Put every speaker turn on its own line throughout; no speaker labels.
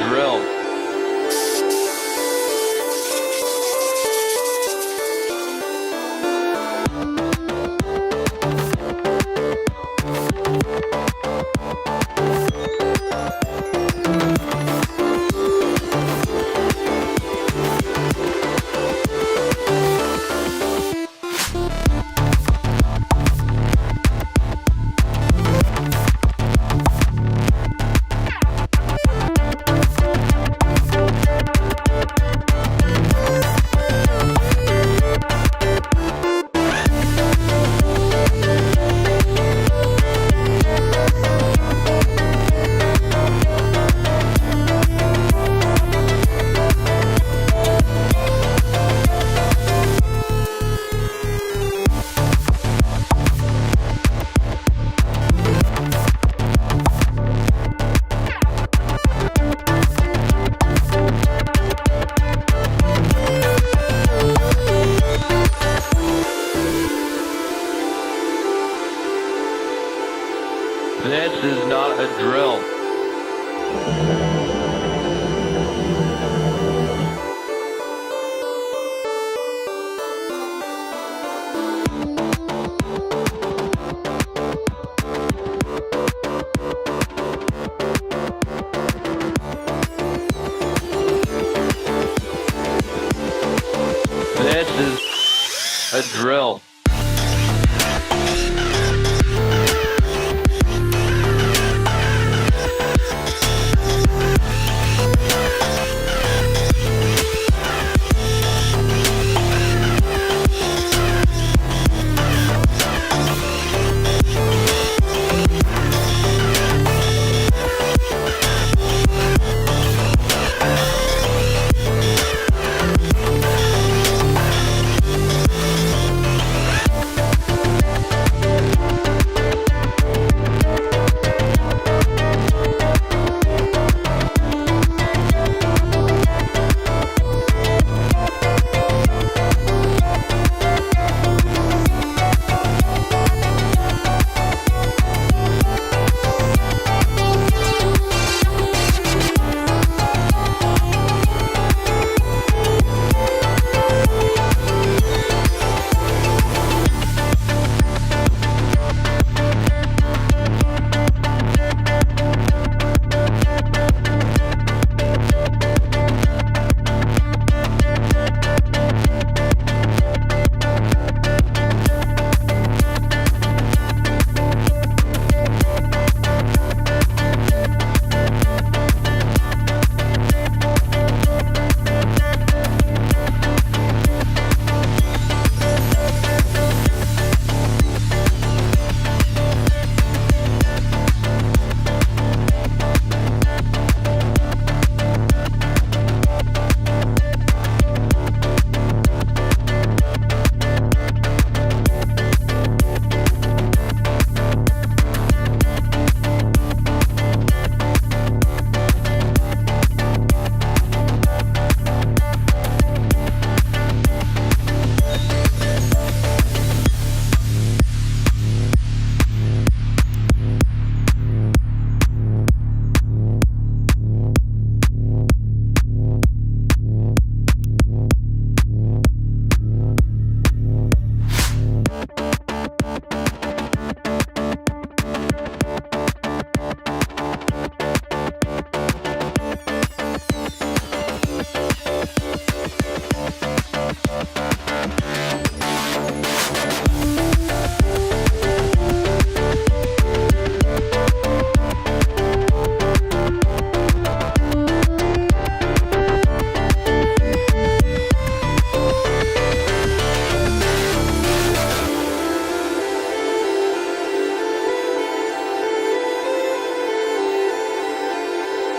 drill. This is not a drill. This is a drill.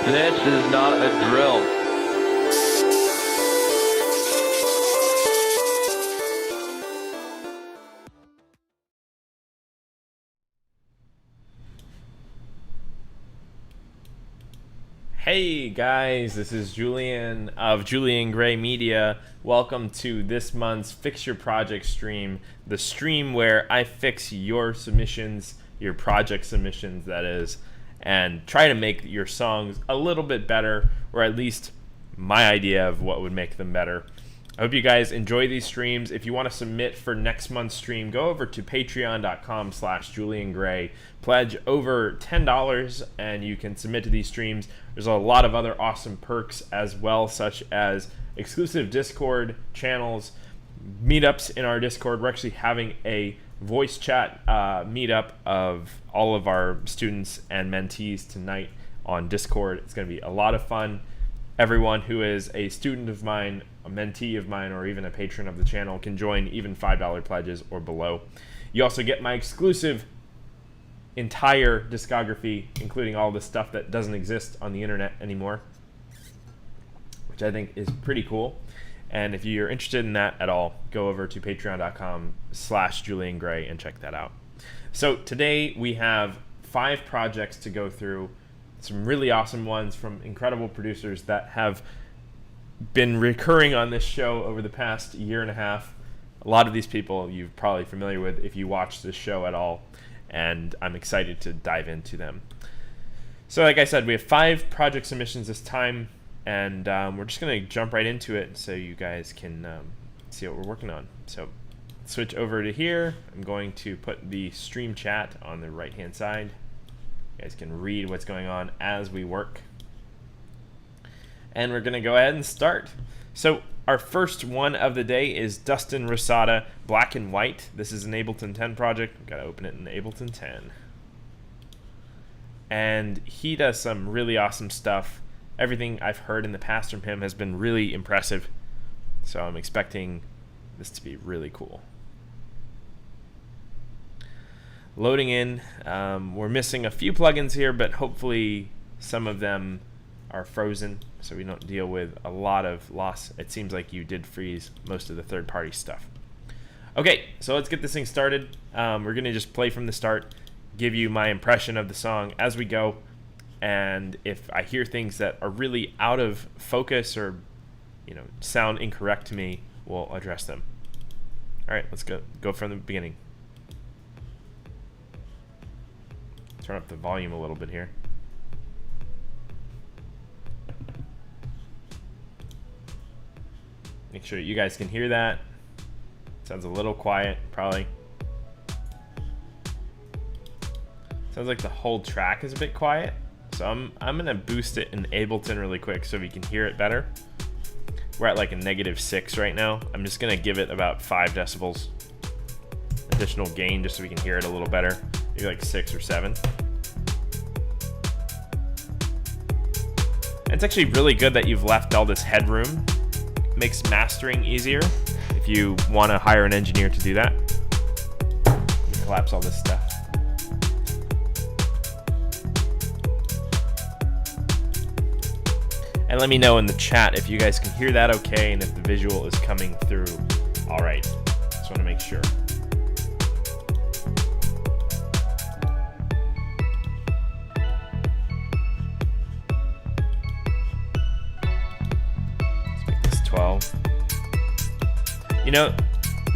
This is not a drill.
Hey guys, this is Julian of Julian Gray Media. Welcome to this month's Fix Your Project stream, the stream where I fix your submissions, your project submissions that is. and try to make your songs a little bit better, or at least my idea of what would make them better. I hope you guys enjoy these streams. If you want to submit for next month's stream, go over to patreon.com/JulianGray. Pledge over $10 and you can submit to these streams. There's a lot of other awesome perks as well, such as exclusive Discord channels, meetups in our Discord. We're actually having a voice chat meetup of all of our students and mentees tonight on Discord. It's going to be a lot of fun. Everyone who is a student of mine, a mentee of mine, or even a patron of the channel can join, even $5 pledges or below. You also get my exclusive entire discography, including all the stuff that doesn't exist on the internet anymore, which I think is pretty cool. And if you're interested in that at all, go over to patreon.com/JulianGray and check that out. So today we have 5 projects to go through, some really awesome ones from incredible producers that have been recurring on this show over the past year and a half. A lot of these people you're probably familiar with if you watch this show at all, and I'm excited to dive into them. So like I said, we have 5 project submissions this time, and we're just going to jump right into it so you guys can see what we're working on. So switch over to here. I'm going to put the stream chat on the right hand side. You guys can read what's going on as we work. And we're going to go ahead and start. So our first one of the day is Dustin Rasada, Black and White. This is an Ableton 10 project. We've got to open it in Ableton 10. And he does some really awesome stuff. Everything I've heard in the past from him has been really impressive. So I'm expecting this to be really cool. Loading in. We're missing a few plugins here, but hopefully some of them are frozen so we don't deal with a lot of loss. It seems like you did freeze most of the third-party stuff. Okay, so let's get this thing started. We're going to just play from the start, give you my impression of the song as we go, and if I hear things that are really out of focus or sound incorrect to me, we'll address them. All right, let's go from the beginning. Turn up the volume a little bit here. Make sure you guys can hear that. Sounds a little quiet, probably. Sounds like the whole track is a bit quiet. So I'm gonna boost it in Ableton really quick so we can hear it better. We're at like a -6 right now. I'm just gonna give it about 5 decibels additional gain just so we can hear it a little better. Maybe like 6 or 7. It's actually really good that you've left all this headroom. Makes mastering easier if you want to hire an engineer to do that. Collapse all this stuff. And let me know in the chat if you guys can hear that okay and if the visual is coming through all right. Just want to make sure.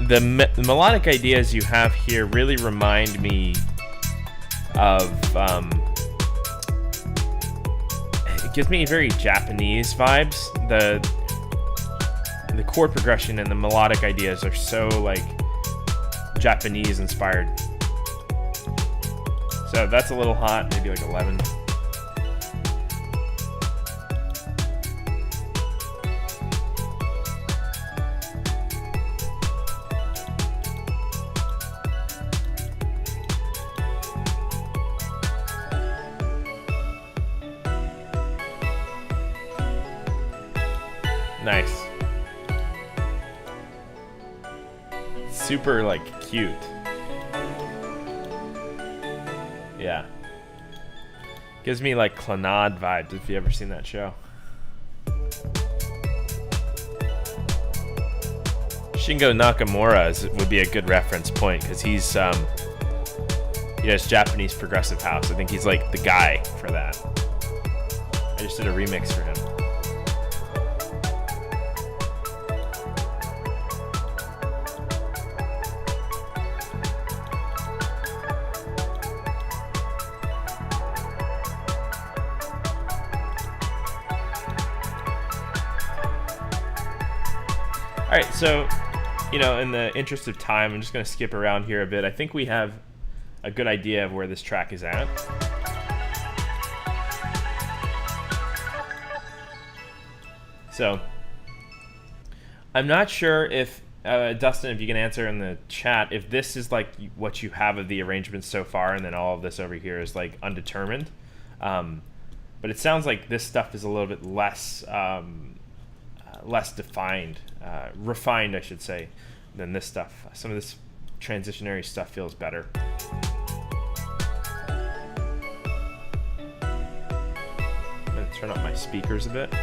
The melodic ideas you have here really remind me of it gives me very Japanese vibes. The chord progression and the melodic ideas are so like Japanese inspired. So that's a little hot, maybe like 11. Nice. Super like cute. Yeah. Gives me like Clannad vibes if you ever seen that show. Shingo Nakamura would be a good reference point because he does Japanese progressive house. I think he's like the guy for that. I just did a remix for him. right, so, you know, in the interest of time, I'm just going to skip around here a bit. I think we have a good idea of where this track is at. So, I'm not sure if, Dustin, if you can answer in the chat, if this is like what you have of the arrangements so far, and then all of this over here is like undetermined. But it sounds like this stuff is a little bit less less defined, refined, I should say, than this stuff. Some of this transitionary stuff feels better. I'm going to turn up my speakers a bit.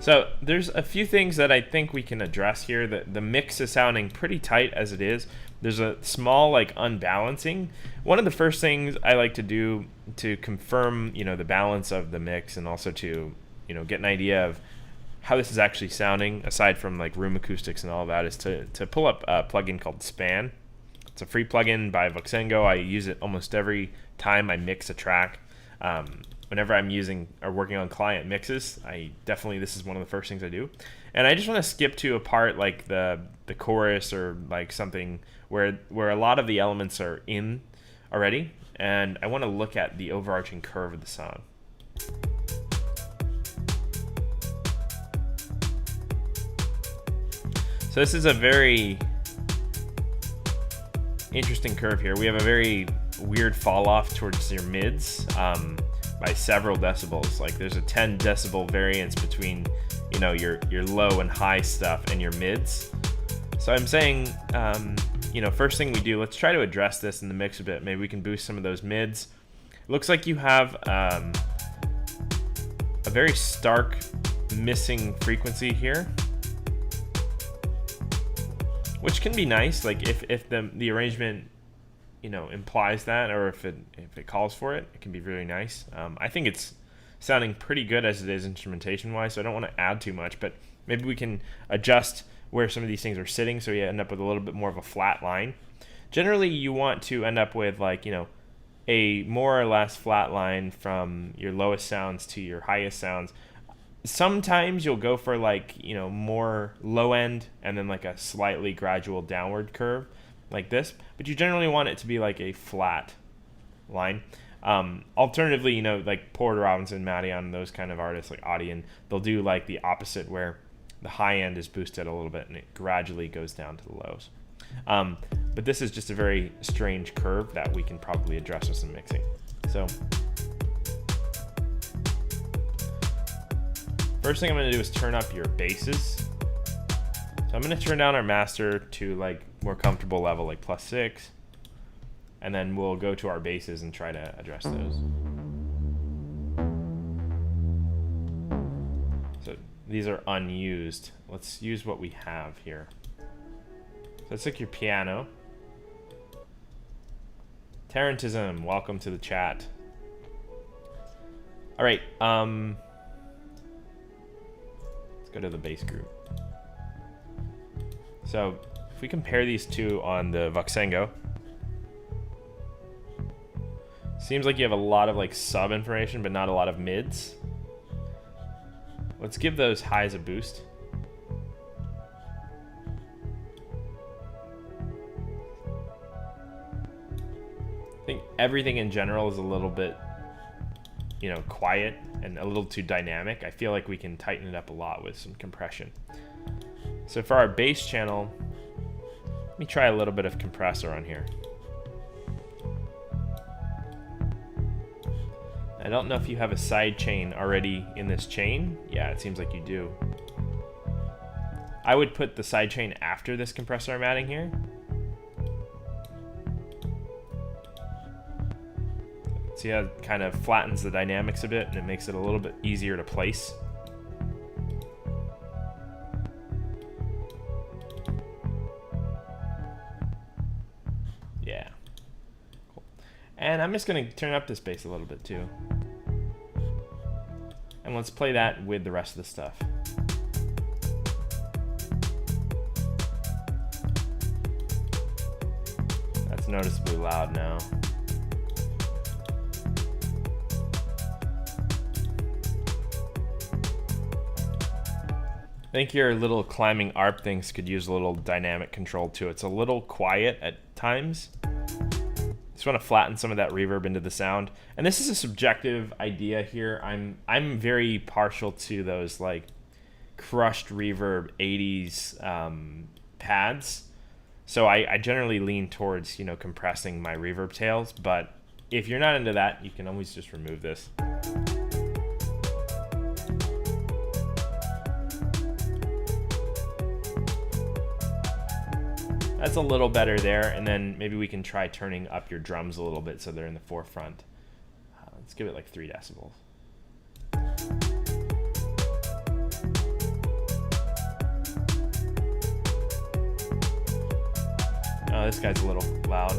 So there's a few things that I think we can address here. The mix is sounding pretty tight as it is. There's a small like unbalancing. One of the first things I like to do to confirm, you know, the balance of the mix, and also to, you know, get an idea of how this is actually sounding, aside from like room acoustics and all of that, is to pull up a plugin called Span. It's a free plugin by Voxengo. I use it almost every time I mix a track. Whenever I'm using or working on client mixes, this is one of the first things I do. And I just want to skip to a part like the chorus, or like something where a lot of the elements are in already, and I want to look at the overarching curve of the song. So this is a very interesting curve here. We have a very weird fall off towards your mids. By several decibels. Like there's a 10 decibel variance between, you know, your low and high stuff and your mids. So I'm saying, you know, first thing we do, let's try to address this in the mix a bit. Maybe we can boost some of those mids. Looks like you have a very stark missing frequency here, which can be nice. Like if the arrangement, you know, implies that, or if it calls for it, it can be really nice. I think it's sounding pretty good as it is instrumentation wise, so I don't want to add too much, but maybe we can adjust where some of these things are sitting so you end up with a little bit more of a flat line. Generally you want to end up with, like, you know, a more or less flat line from your lowest sounds to your highest sounds. Sometimes you'll go for, like, you know, more low end and then like a slightly gradual downward curve like this, but you generally want it to be like a flat line. Alternatively, you know, like Porter Robinson, Madeon, those kind of artists like Audion, they'll do like the opposite, where the high end is boosted a little bit and it gradually goes down to the lows. But this is just a very strange curve that we can probably address with some mixing. So first thing I'm going to do is turn up your basses. So I'm going to turn down our master to like more comfortable level, like +6, and then we'll go to our basses and try to address those. So these are unused. Let's use what we have here. So let's take your piano. Tarantism, welcome to the chat. All right, let's go to the bass group. So if we compare these two on the Voxengo, seems like you have a lot of like sub information, but not a lot of mids. Let's give those highs a boost. I think everything in general is a little bit, you know, quiet and a little too dynamic. I feel like we can tighten it up a lot with some compression. So for our bass channel, let me try a little bit of compressor on here. I don't know if you have a side chain already in this chain. Yeah, it seems like you do. I would put the side chain after this compressor I'm adding here. See how it kind of flattens the dynamics a bit and it makes it a little bit easier to place. Yeah. Cool. And I'm just going to turn up this bass a little bit too. And let's play that with the rest of the stuff. That's noticeably loud now. think your little climbing ARP things could use a little dynamic control too. It's a little quiet at times. Just want to flatten some of that reverb into the sound. And this is a subjective idea here. I'm very partial to those like crushed reverb 80s pads. So I generally lean towards, you know, compressing my reverb tails, but if you're not into that, you can always just remove this. That's a little better there, and then maybe we can try turning up your drums a little bit so they're in the forefront. Let's give it like 3 decibels. Oh, this guy's a little loud.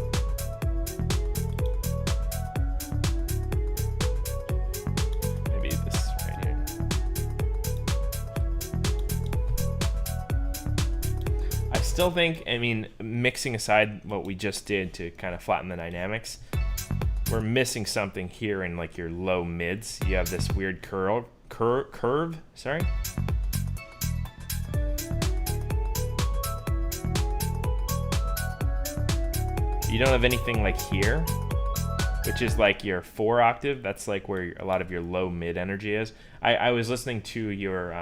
Maybe this right here. I still think, I mean, mixing aside what we just did to kind of flatten the dynamics, we're missing something here in like your low mids. You have this weird curve, sorry. You don't have anything like here, which is like your 4 octave. That's like where a lot of your low mid energy is. I was listening to your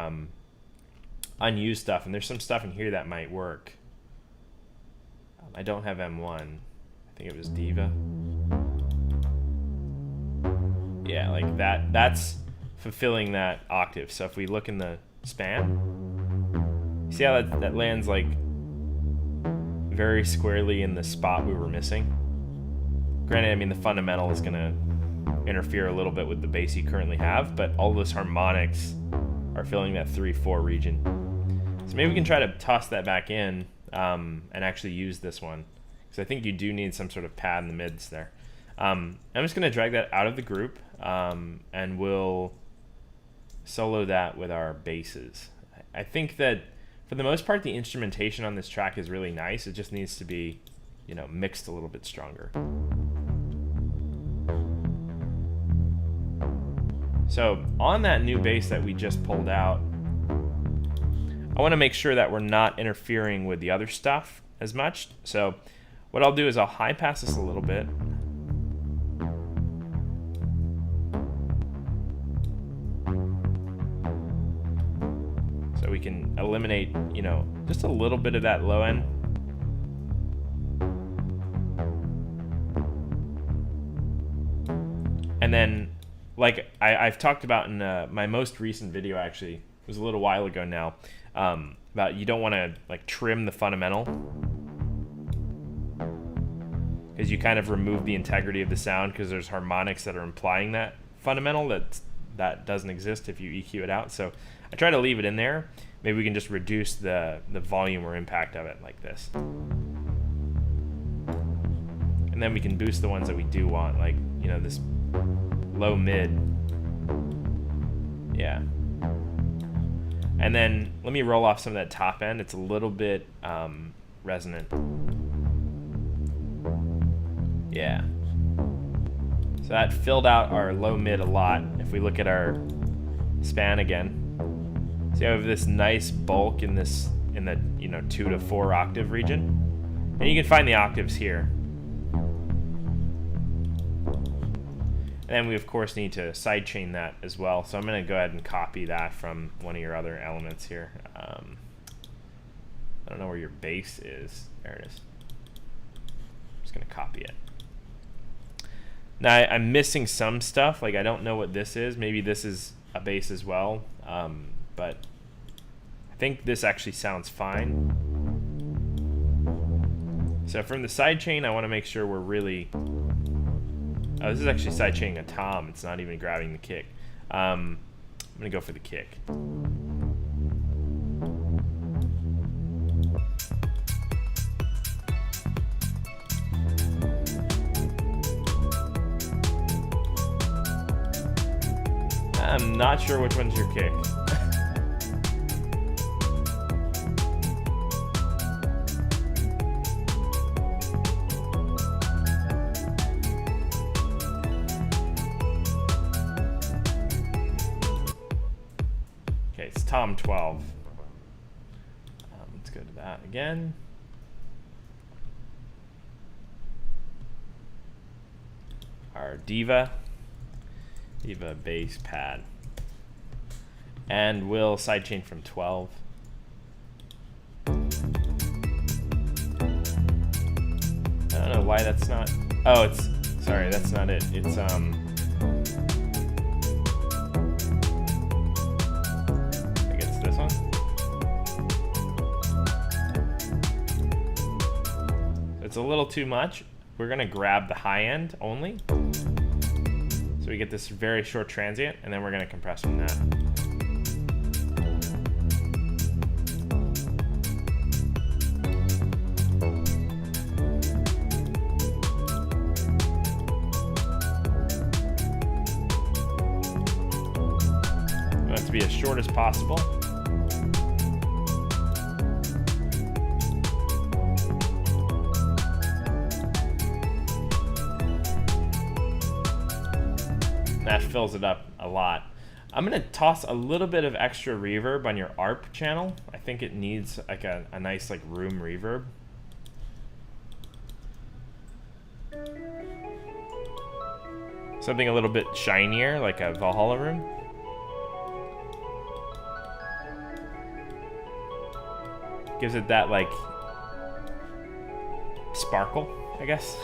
unused stuff, and there's some stuff in here that might work. I don't have M1. I think it was Diva. Yeah, like that. That's fulfilling that octave. So if we look in the span, see how that lands like very squarely in the spot we were missing. Granted, I mean, the fundamental is going to interfere a little bit with the bass you currently have, but all those harmonics are filling that 3-4 region. So maybe we can try to toss that back in and actually use this one, because I think you do need some sort of pad in the mids there. I'm just going to drag that out of the group, and we'll solo that with our basses. I think that for the most part, the instrumentation on this track is really nice. It just needs to be, you know, mixed a little bit stronger. So on that new bass that we just pulled out, I want to make sure that we're not interfering with the other stuff as much. So what I'll do is I'll high pass this a little bit. So we can eliminate, you know, just a little bit of that low end. And then, like I've talked about in my most recent video, actually, it was a little while ago now, about you don't want to like trim the fundamental, because you kind of remove the integrity of the sound, because there's harmonics that are implying that fundamental that doesn't exist if you EQ it out. So I try to leave it in there. Maybe we can just reduce the volume or impact of it like this. And then we can boost the ones that we do want, like, you know, this low mid. Yeah. And then let me roll off some of that top end. It's a little bit resonant. Yeah. So that filled out our low mid a lot. If we look at our span again, see how we have this nice bulk in the, you know, 2 to 4 octave region, and you can find the octaves here. And then we of course need to sidechain that as well. So I'm going to go ahead and copy that from one of your other elements here. I don't know where your bass is. There it is. I'm just going to copy it. Now I'm missing some stuff. Like I don't know what this is. Maybe this is a bass as well. But I think this actually sounds fine. So from the sidechain, I want to make sure we're really... Oh, this is actually sidechaining a tom. It's not even grabbing the kick. I'm going to go for the kick. I'm not sure which one's your kick. Okay, it's Tom 12. Let's go to that again. Our diva base pad. And we'll sidechain from 12. I don't know why that's not. Oh, it's sorry, that's not it. It's I guess it's this one. It's a little too much. We're gonna grab the high end only, so we get this very short transient, and then we're gonna compress from that. To be as short as possible. That fills it up a lot. I'm gonna toss a little bit of extra reverb on your ARP channel. I think it needs like a nice like room reverb. Something a little bit shinier, like a Valhalla room. Gives it that like sparkle, I guess.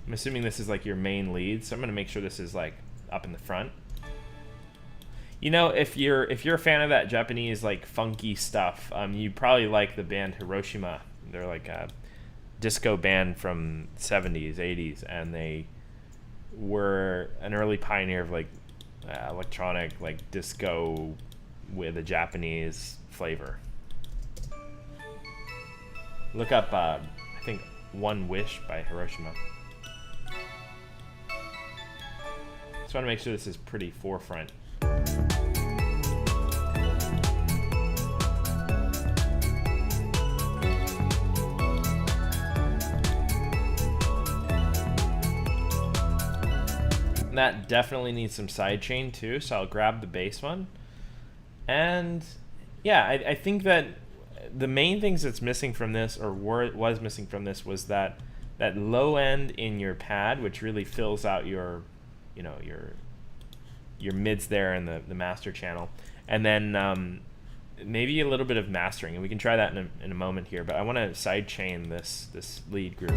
I'm assuming this is like your main lead, so I'm gonna make sure this is like up in the front. You know, if you're a fan of that Japanese like funky stuff, you probably like the band Hiroshima. They're like a disco band from 70s, 80s, and they were an early pioneer of like electronic like disco with a Japanese flavor. Look up I think One Wish by Hiroshima. Just want to make sure this is pretty forefront. That definitely needs some sidechain too, so I'll grab the bass one. And yeah, I think that the main things that's missing from this, or was missing from this, was that low end in your pad, which really fills out your, you know, your mids there in the master channel, and then maybe a little bit of mastering, and we can try that in a moment here. But I want to sidechain this lead group.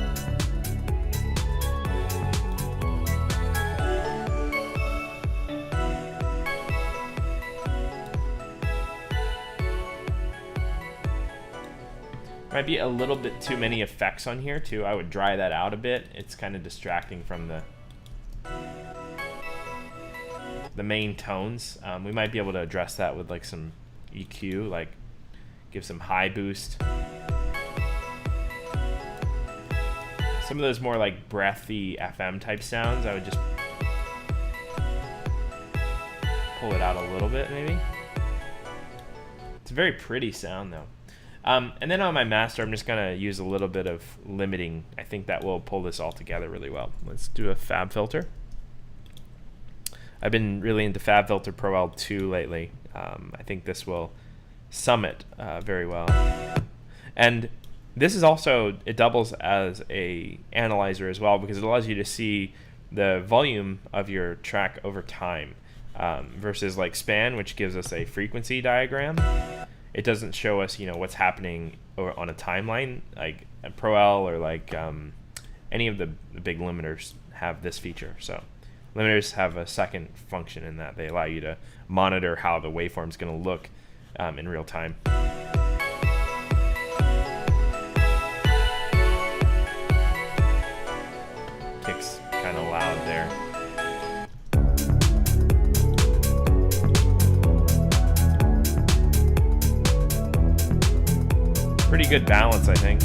Might be a little bit too many effects on here too. I would dry that out a bit. It's kind of distracting from the main tones. We might be able to address that with like some EQ, like give some high boost. Some of those more like breathy FM type sounds, I would just pull it out a little bit maybe. It's a very pretty sound though. And then on my master, I'm just going to use a little bit of limiting. I think that will pull this all together really well. Let's do a Fab Filter. I've been really into Fab Filter Pro L2 lately. I think this will sum it very well. And this is also, it doubles as a analyzer as well, because it allows you to see the volume of your track over time versus like Span, which gives us a frequency diagram. It doesn't show us, you know, what's happening on a timeline. Like a Pro L or like any of the big limiters have this feature. So limiters have a second function in that they allow you to monitor how the waveform is going to look in real time. Kicks kind of loud there. Pretty good balance, I think.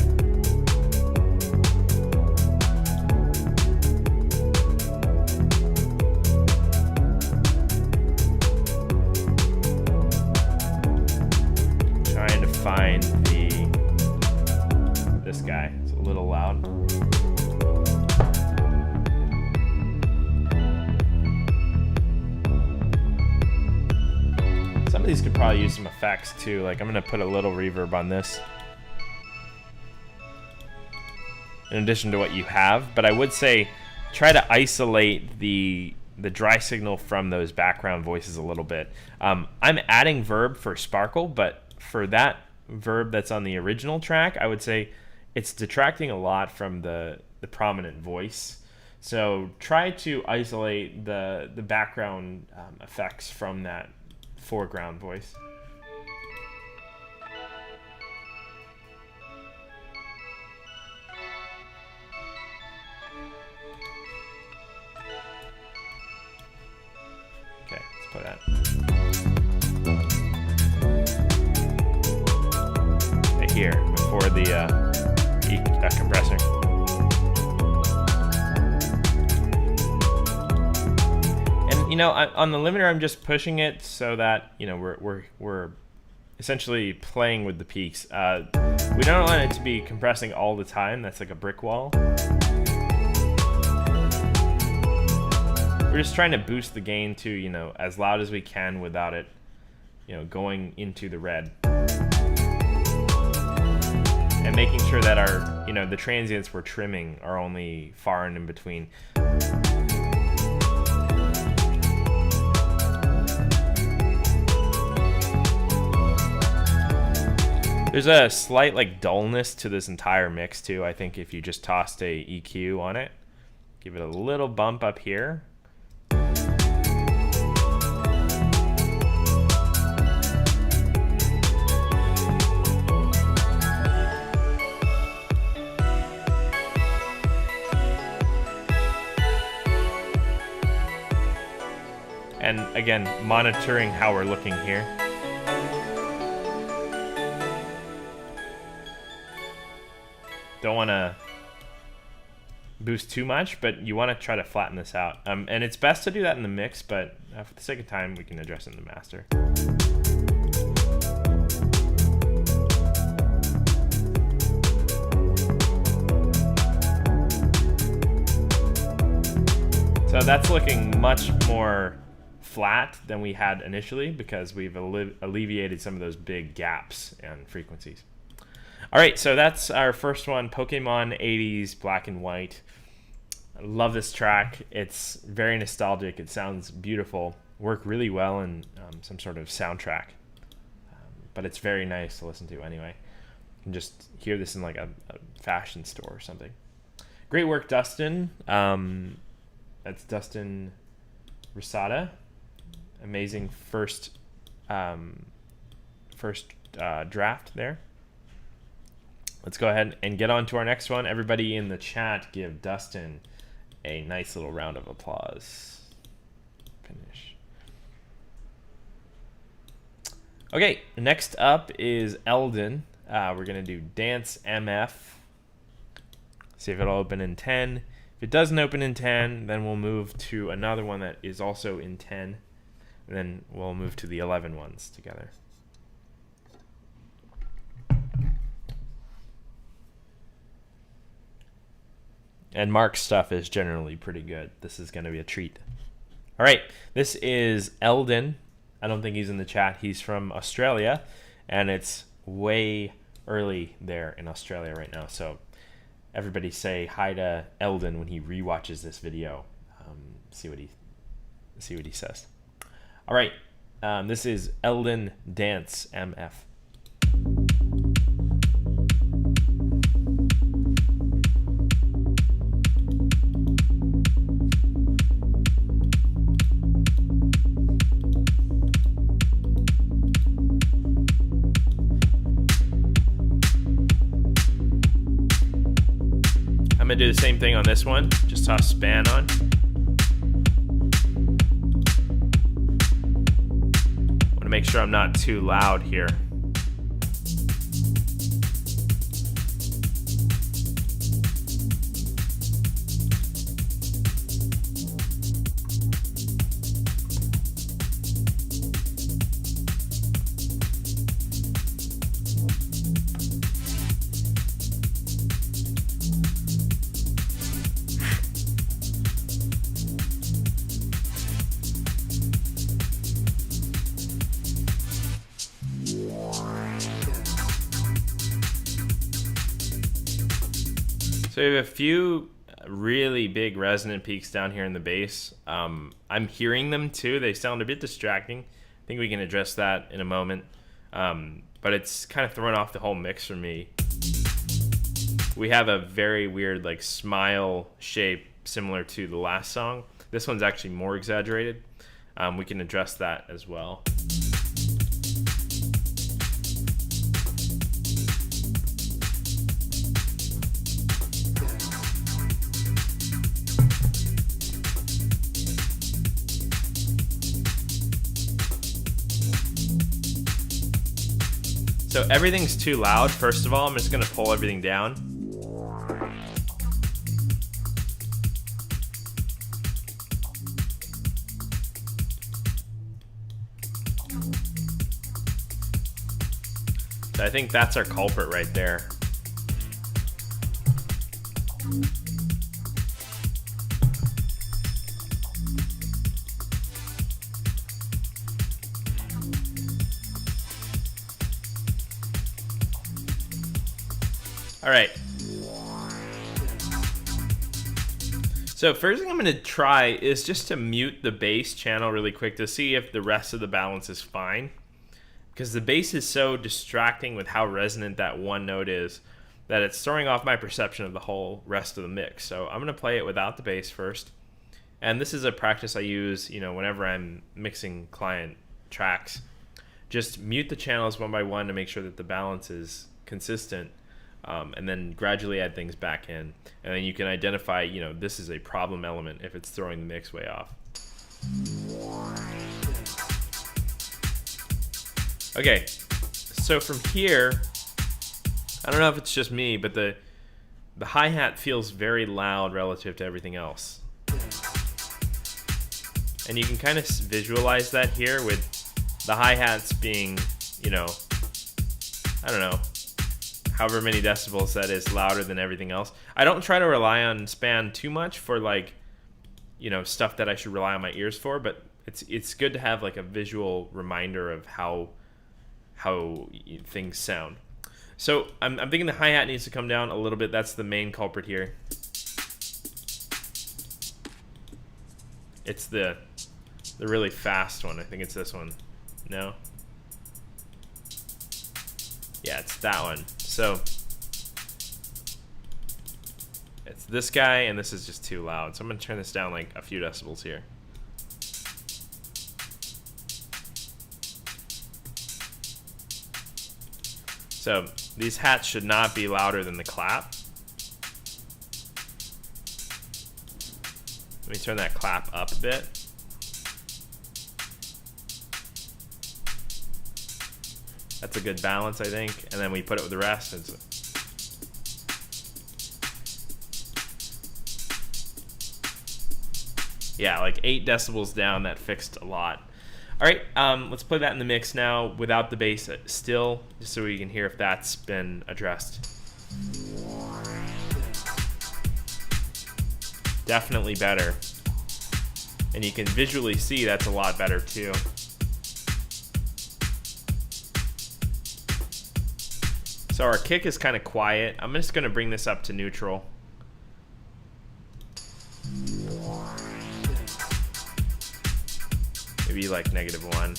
Trying to find this guy. It's a little loud. of these could probably use some effects too. Like I'm gonna put a little reverb on this, in addition to what you have. But I would say try to isolate the dry signal from those background voices a little bit. I'm adding verb for sparkle, but for that verb that's on the original track, I would say it's detracting a lot from the prominent voice. So try to isolate the background effects from that foreground voice. Okay, let's play that. Right here before the compressor. You know, on the limiter, I'm just pushing it so that, you know, we're essentially playing with the peaks. We don't want it to be compressing all the time. That's like a brick wall. We're just trying to boost the gain to, you know, as loud as we can without it, you know, going into the red. And making sure that our, you know, the transients we're trimming are only far and in between. There's a slight like dullness to this entire mix too. I think if you just tossed a EQ on it, give it a little bump up here. And again, monitoring how we're looking here. Don't want to boost too much, but you want to try to flatten this out. And it's best to do that in the mix, but for the sake of time, we can address it in the master. So that's looking much more flat than we had initially because we've alleviated some of those big gaps and frequencies. All right, so that's our first one, Pokemon 80s Black and White. I love this track. It's very nostalgic. It sounds beautiful. Worked really well in some sort of soundtrack. But it's very nice to listen to anyway. You can just hear this in like a fashion store or something. Great work, Dustin. That's Dustin Rasada. Amazing first draft there. Let's go ahead and get on to our next one. Everybody in the chat, give Dustin a nice little round of applause. Finish. Okay, next up is Eldon. We're going to do Dance MF. See if it'll open in 10. If it doesn't open in 10, then we'll move to another one that is also in 10. And then we'll move to the 11 ones together. And Mark's stuff is generally pretty good. This is going to be a treat. All right, this is Eldon. I don't think he's in the chat. He's from Australia, and it's way early there in Australia right now. So everybody say hi to Eldon when he rewatches this video. See what he says. All right, this is Eldon Dance MF. I'm gonna do the same thing on this one. Just toss span on. Want to make sure I'm not too loud here. So we have a few really big resonant peaks down here in the bass. I'm hearing them too. They sound a bit distracting. I think we can address that in a moment. But it's kind of throwing off the whole mix for me. We have a very weird like smile shape similar to the last song. This one's actually more exaggerated. We can address that as well. So everything's too loud. First of all, I'm just gonna pull everything down. So I think that's our culprit right there. All right. So first thing I'm going to try is just to mute the bass channel really quick to see if the rest of the balance is fine. Because the bass is so distracting with how resonant that one note is that it's throwing off my perception of the whole rest of the mix. So I'm going to play it without the bass first. And this is a practice I use, whenever I'm mixing client tracks. Just mute the channels one by one to make sure that the balance is consistent. And then gradually add things back in. And then you can identify, this is a problem element if it's throwing the mix way off. Okay, so from here, I don't know if it's just me, but the hi-hat feels very loud relative to everything else. And you can kind of visualize that here with the hi-hats being, I don't know, however many decibels that is louder than everything else. I don't try to rely on span too much for stuff that I should rely on my ears for, but it's good to have like a visual reminder of how things sound. So I'm thinking the hi-hat needs to come down a little bit. That's the main culprit here. It's the really fast one. I think it's this one. No? Yeah, it's that one. So it's this guy, and this is just too loud. So I'm going to turn this down like a few decibels here. So these hats should not be louder than the clap. Let me turn that clap up a bit. That's a good balance, I think. And then we put it with the rest. Yeah, like 8 decibels down. That fixed a lot. All right, let's play that in the mix now without the bass still, just so we can hear if that's been addressed. Definitely better. And you can visually see that's a lot better too. So our kick is kind of quiet. I'm just going to bring this up to neutral. Maybe like -1.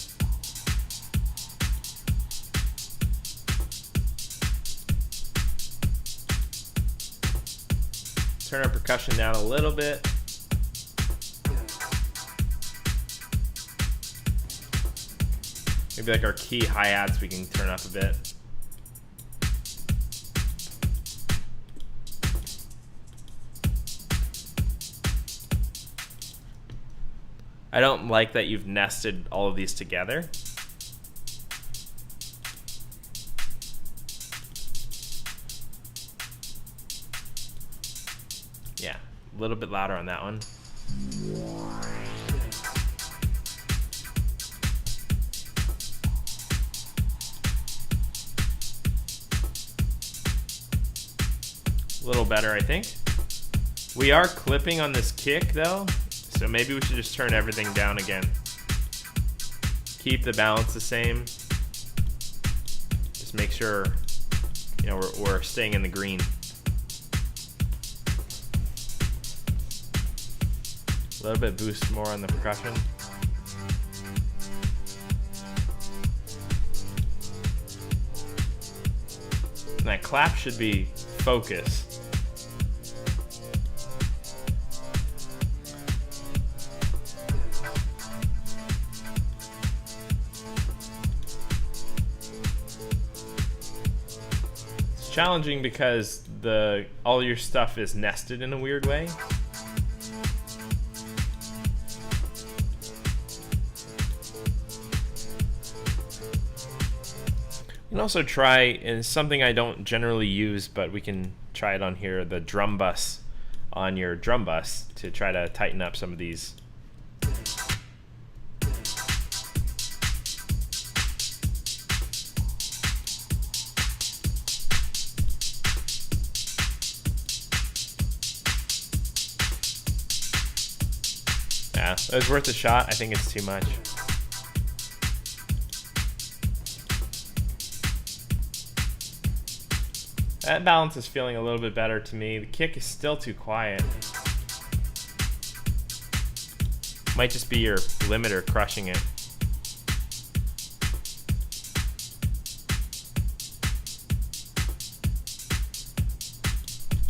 Turn our percussion down a little bit. Maybe like our key hi-hats we can turn up a bit. I don't like that you've nested all of these together. Yeah, a little bit louder on that one. A little better, I think. We are clipping on this kick though. So maybe we should just turn everything down again. Keep the balance the same. Just make sure, we're staying in the green. little bit boost more on the percussion. And that clap should be focus. It's challenging because all your stuff is nested in a weird way. You can also try, and something I don't generally use, but we can try it on here, the drum bus on your drum bus to try to tighten up some of these. Yeah, it was worth a shot. I think it's too much. That balance is feeling a little bit better to me. The kick is still too quiet. Might just be your limiter crushing it.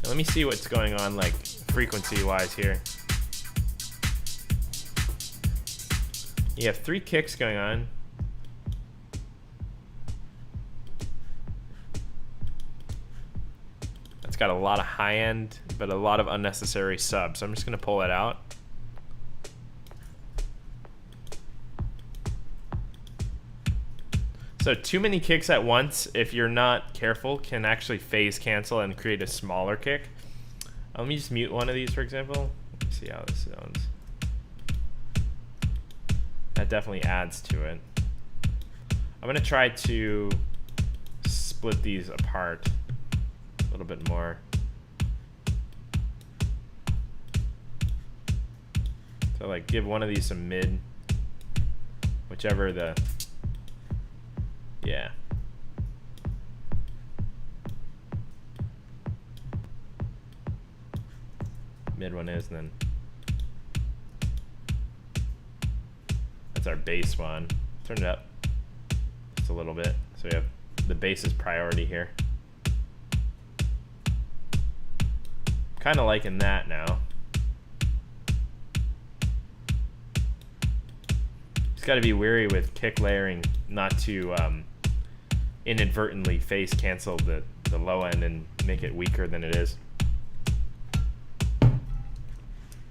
Now let me see what's going on, like frequency-wise here. You have 3 kicks going on. It's got a lot of high end, but a lot of unnecessary subs. So I'm just gonna pull it out. So too many kicks at once, if you're not careful, can actually phase cancel and create a smaller kick. Let me just mute one of these, for example. Let me see how this sounds. That definitely adds to it. I'm gonna try to split these apart a little bit more. So like give one of these some mid, whichever the, yeah. Mid one is, and then that's our bass one. Turn it up just a little bit. So we have the bass's priority here. Kind of liking that now. Just got to be wary with kick layering not to inadvertently phase cancel the low end and make it weaker than it is.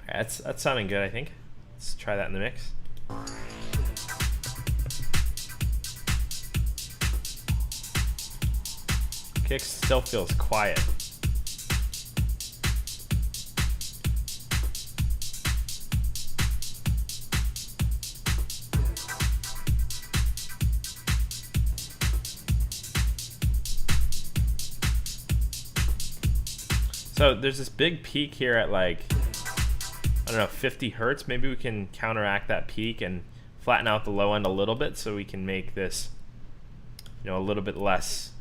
That's sounding good, I think. Let's try that in the mix. Kick still feels quiet. So there's this big peak here at like, I don't know, 50 hertz. Maybe we can counteract that peak and flatten out the low end a little bit so we can make this, you know, a little bit less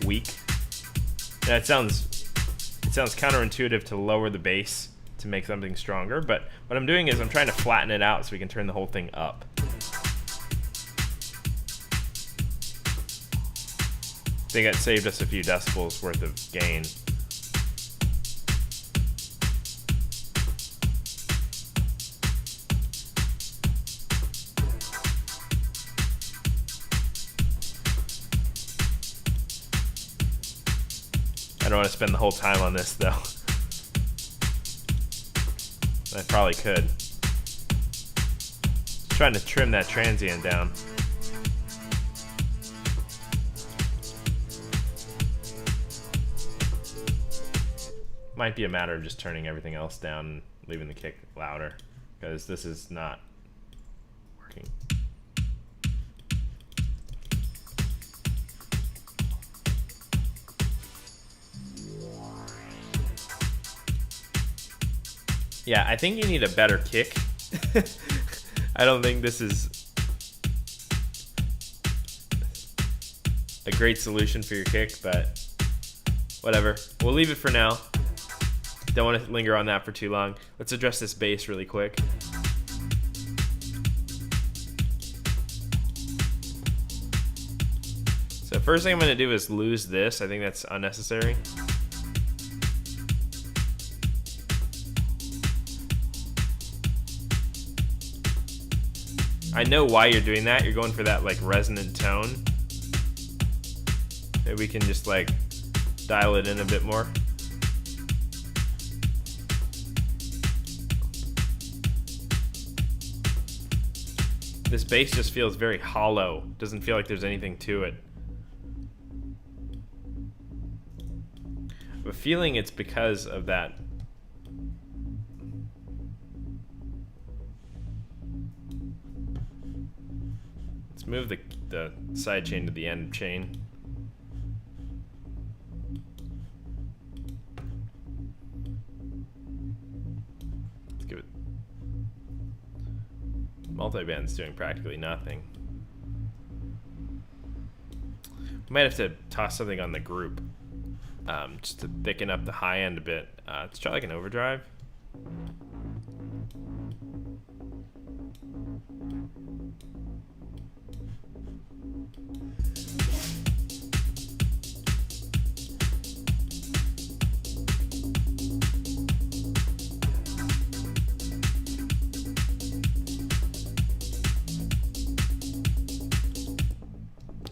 weak. Yeah, it sounds counterintuitive to lower the bass to make something stronger, but what I'm doing is I'm trying to flatten it out so we can turn the whole thing up. I think it saved us a few decibels worth of gain. I don't want to spend the whole time on this though. I probably could. Just trying to trim that transient down. Might be a matter of just turning everything else down and leaving the kick louder, because this is not working. Yeah, I think you need a better kick. I don't think this is a great solution for your kick, but whatever. We'll leave it for now. Don't want to linger on that for too long. Let's address this bass really quick. So first thing I'm going to do is lose this. I think that's unnecessary. I know why you're doing that. You're going for that like resonant tone. Maybe we can just like dial it in a bit more. This bass just feels very hollow. Doesn't feel like there's anything to it. I have a feeling it's because of that. Let's move the side chain to the end chain. Let's give it. Multiband's doing practically nothing. We might have to toss something on the group just to thicken up the high end a bit. Let's try like an overdrive.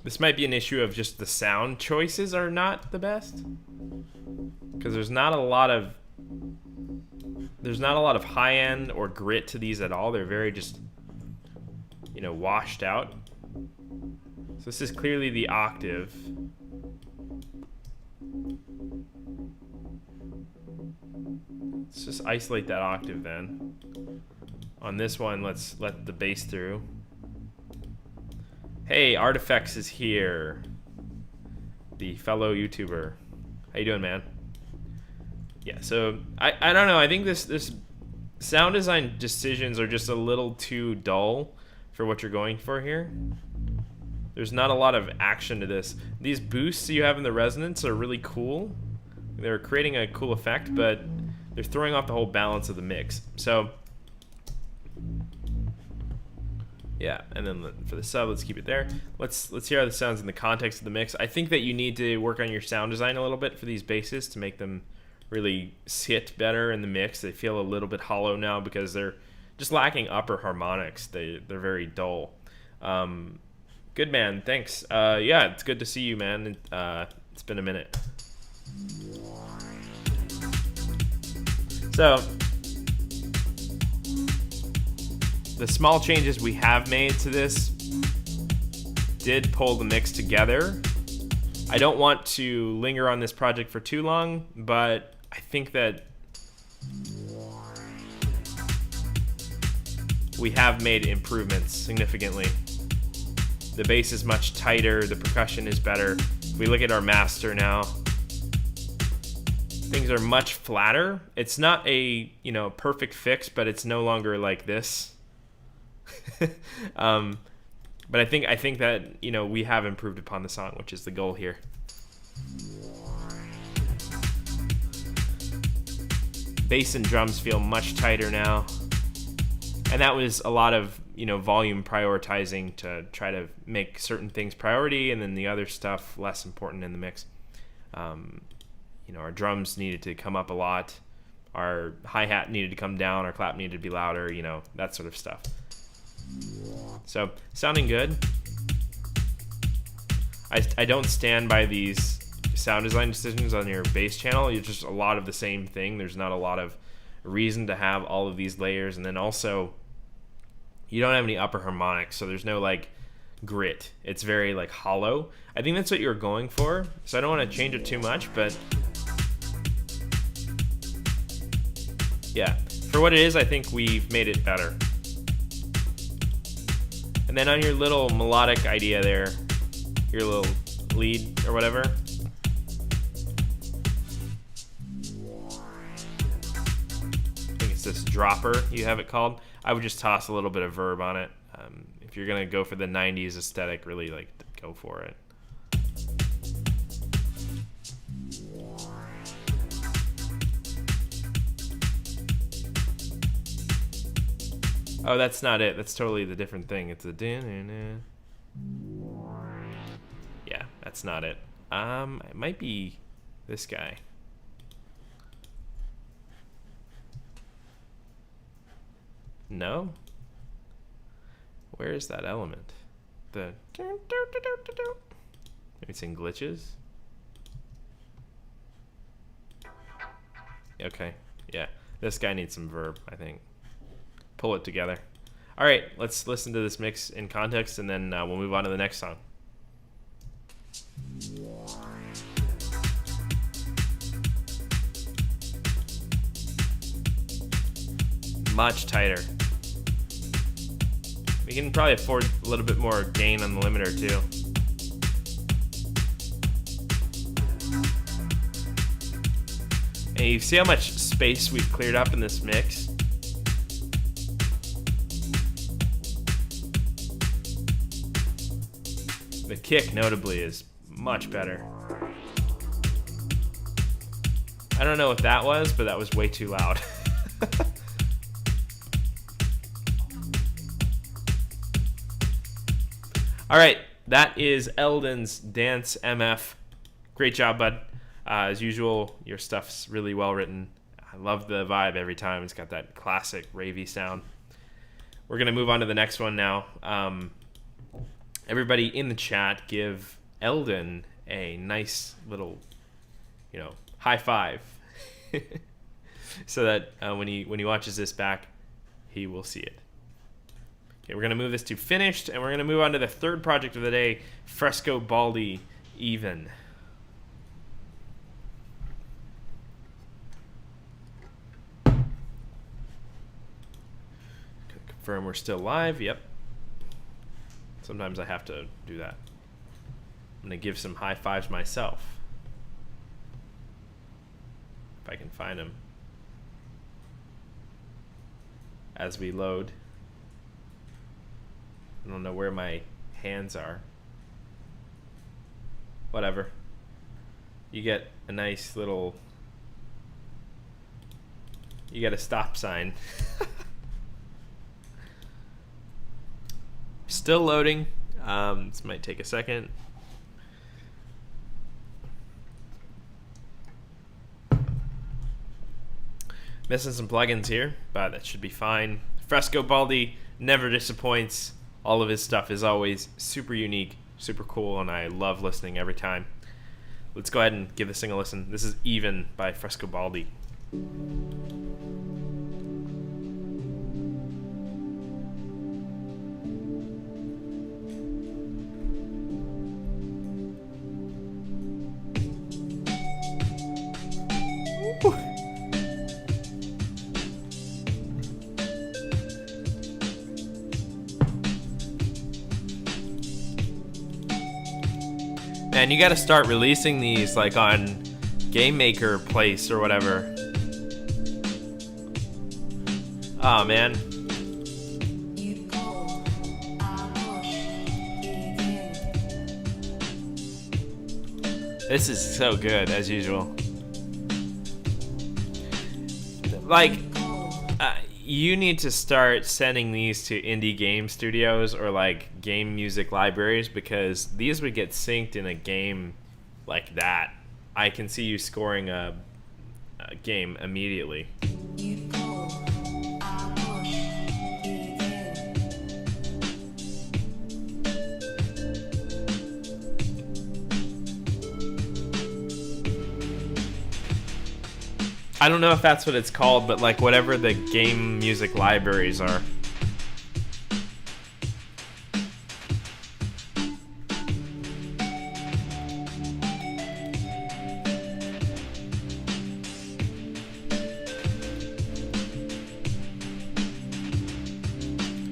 This might be an issue of just the sound choices are not the best, because there's not a lot of high end or grit to these at all. They're very just, you know, washed out. So this is clearly the octave. Let's just isolate that octave then. On this one, let's let the bass through. Hey, Artifacts is here. The fellow YouTuber. How you doing, man? Yeah, so I don't know. I think this sound design decisions are just a little too dull for what you're going for here. There's not a lot of action to this. These boosts you have in the resonance are really cool. They're creating a cool effect, but they're throwing off the whole balance of the mix. So yeah, and then for the sub, let's keep it there. Let's hear how this sounds in the context of the mix. I think that you need to work on your sound design a little bit for these basses to make them really sit better in the mix. They feel a little bit hollow now because they're just lacking upper harmonics. They're very dull. Good, man. Thanks. Yeah, it's good to see you, man. It's been a minute. So the small changes we have made to this did pull the mix together. I don't want to linger on this project for too long, but I think that we have made improvements significantly. The bass is much tighter, the percussion is better. If we look at our master now, things are much flatter. It's not a, you know, perfect fix, but it's no longer like this. But I think that, you know, we have improved upon the song, which is the goal here. Bass and drums feel much tighter now, and that was a lot of, you know, volume prioritizing to try to make certain things priority and then the other stuff less important in the mix. You know, our drums needed to come up a lot, our hi-hat needed to come down, our clap needed to be louder, you know, that sort of stuff. So, sounding good. I don't stand by these sound design decisions on your bass channel. It's just a lot of the same thing. There's not a lot of reason to have all of these layers. And then also, you don't have any upper harmonics, so there's no, like, grit. It's very, like, hollow. I think that's what you're going for, so I don't want to change it too much, but yeah. For what it is, I think we've made it better. And then on your little melodic idea there, your little lead or whatever, I think it's this dropper you have it called. I would just toss a little bit of verb on it. If you're gonna go for the 90s aesthetic, really like go for it. Oh, that's not it. That's totally the different thing. It's a yeah, that's not it. It might be this guy. No? Where is that element? The maybe it's in glitches? Okay, yeah. This guy needs some verb, I think. Pull it together. All right, let's listen to this mix in context, and then we'll move on to the next song. Much tighter. We can probably afford a little bit more gain on the limiter too. And you see how much space we've cleared up in this mix? The kick, notably, is much better. I don't know what that was, but that was way too loud. All right, that is Eldon's Dance MF. Great job, bud. As usual, your stuff's really well written. I love the vibe every time. It's got that classic ravey sound. We're going to move on to the next one now. Everybody in the chat give Eldon a nice little, high five. So that when he watches this back, he will see it. Okay, we're going to move this to finished, and we're going to move on to the third project of the day, Fresco, Baldy, Even. Confirm we're still live. Yep. Sometimes I have to do that. I'm going to give some high fives myself. If I can find them. As we load. I don't know where my hands are. Whatever. You get a nice little... You get a stop sign. Still loading. This might take a second. Missing some plugins here, but that should be fine. Fresco Baldy never disappoints. All of his stuff is always super unique, super cool, and I love listening every time. Let's go ahead and give this thing a listen. This is Even by Fresco Baldy. Man, you gotta start releasing these like on Game Maker Place or whatever. Oh man. This is so good, as usual. Like, you need to start sending these to indie game studios or like game music libraries, because these would get synced in a game like that. I can see you scoring a game immediately. I don't know if that's what it's called, but like whatever the game music libraries are.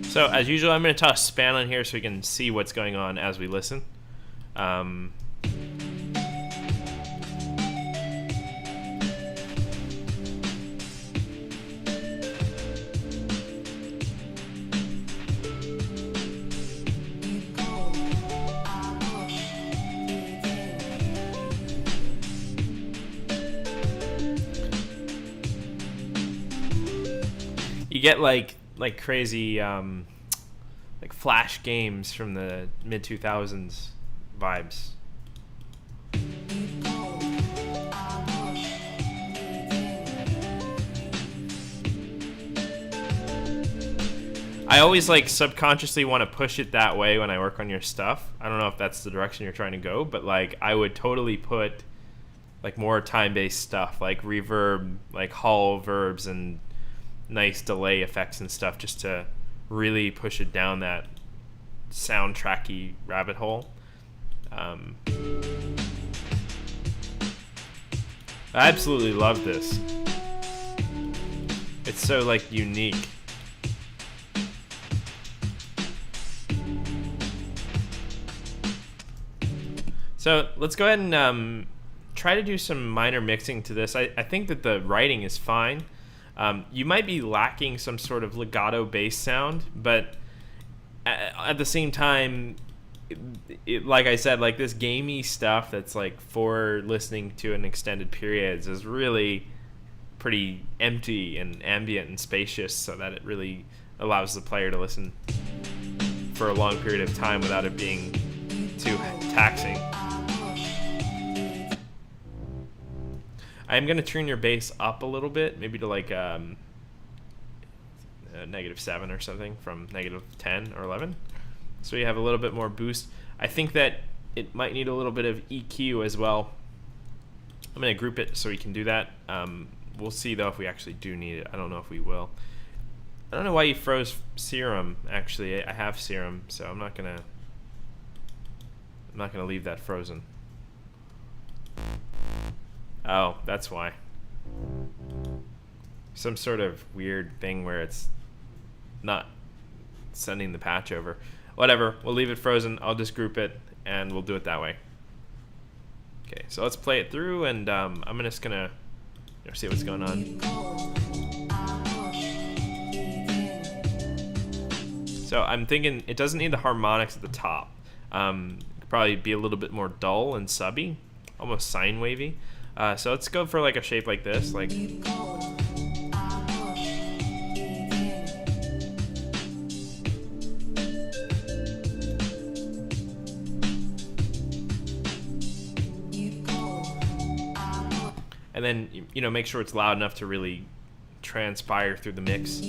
So as usual, I'm going to toss span on here so we can see what's going on as we listen. You get like like crazy like flash games from the mid 2000s vibes. I always like subconsciously want to push it that way when I work on your stuff. I don't know if that's the direction you're trying to go, but like I would totally put like more time-based stuff, like reverb, like Hall verbs and nice delay effects and stuff, just to really push it down that soundtracky rabbit hole. I absolutely love this. It's so like unique. So let's go ahead and try to do some minor mixing to this. I think that the writing is fine. You might be lacking some sort of legato bass sound, but at the same time, like I said, like this gamey stuff that's like for listening to an extended periods is really pretty empty and ambient and spacious, so that it really allows the player to listen for a long period of time without it being too taxing. I'm going to turn your bass up a little bit, maybe to like -7 or something from -10 or 11. So you have a little bit more boost. I think that it might need a little bit of EQ as well. I'm going to group it so we can do that. We'll see though if we actually do need it. I don't know if we will. I don't know why you froze Serum. Actually, I have Serum, so I'm not going to leave that frozen. Oh, that's why. Some sort of weird thing where it's not sending the patch over. Whatever, we'll leave it frozen. I'll just group it, and we'll do it that way. Okay, so let's play it through, and I'm just gonna see what's going on. So I'm thinking it doesn't need the harmonics at the top. It could probably be a little bit more dull and subby, almost sine wavy. So let's go for like a shape like this, like. And then, make sure it's loud enough to really transpire through the mix.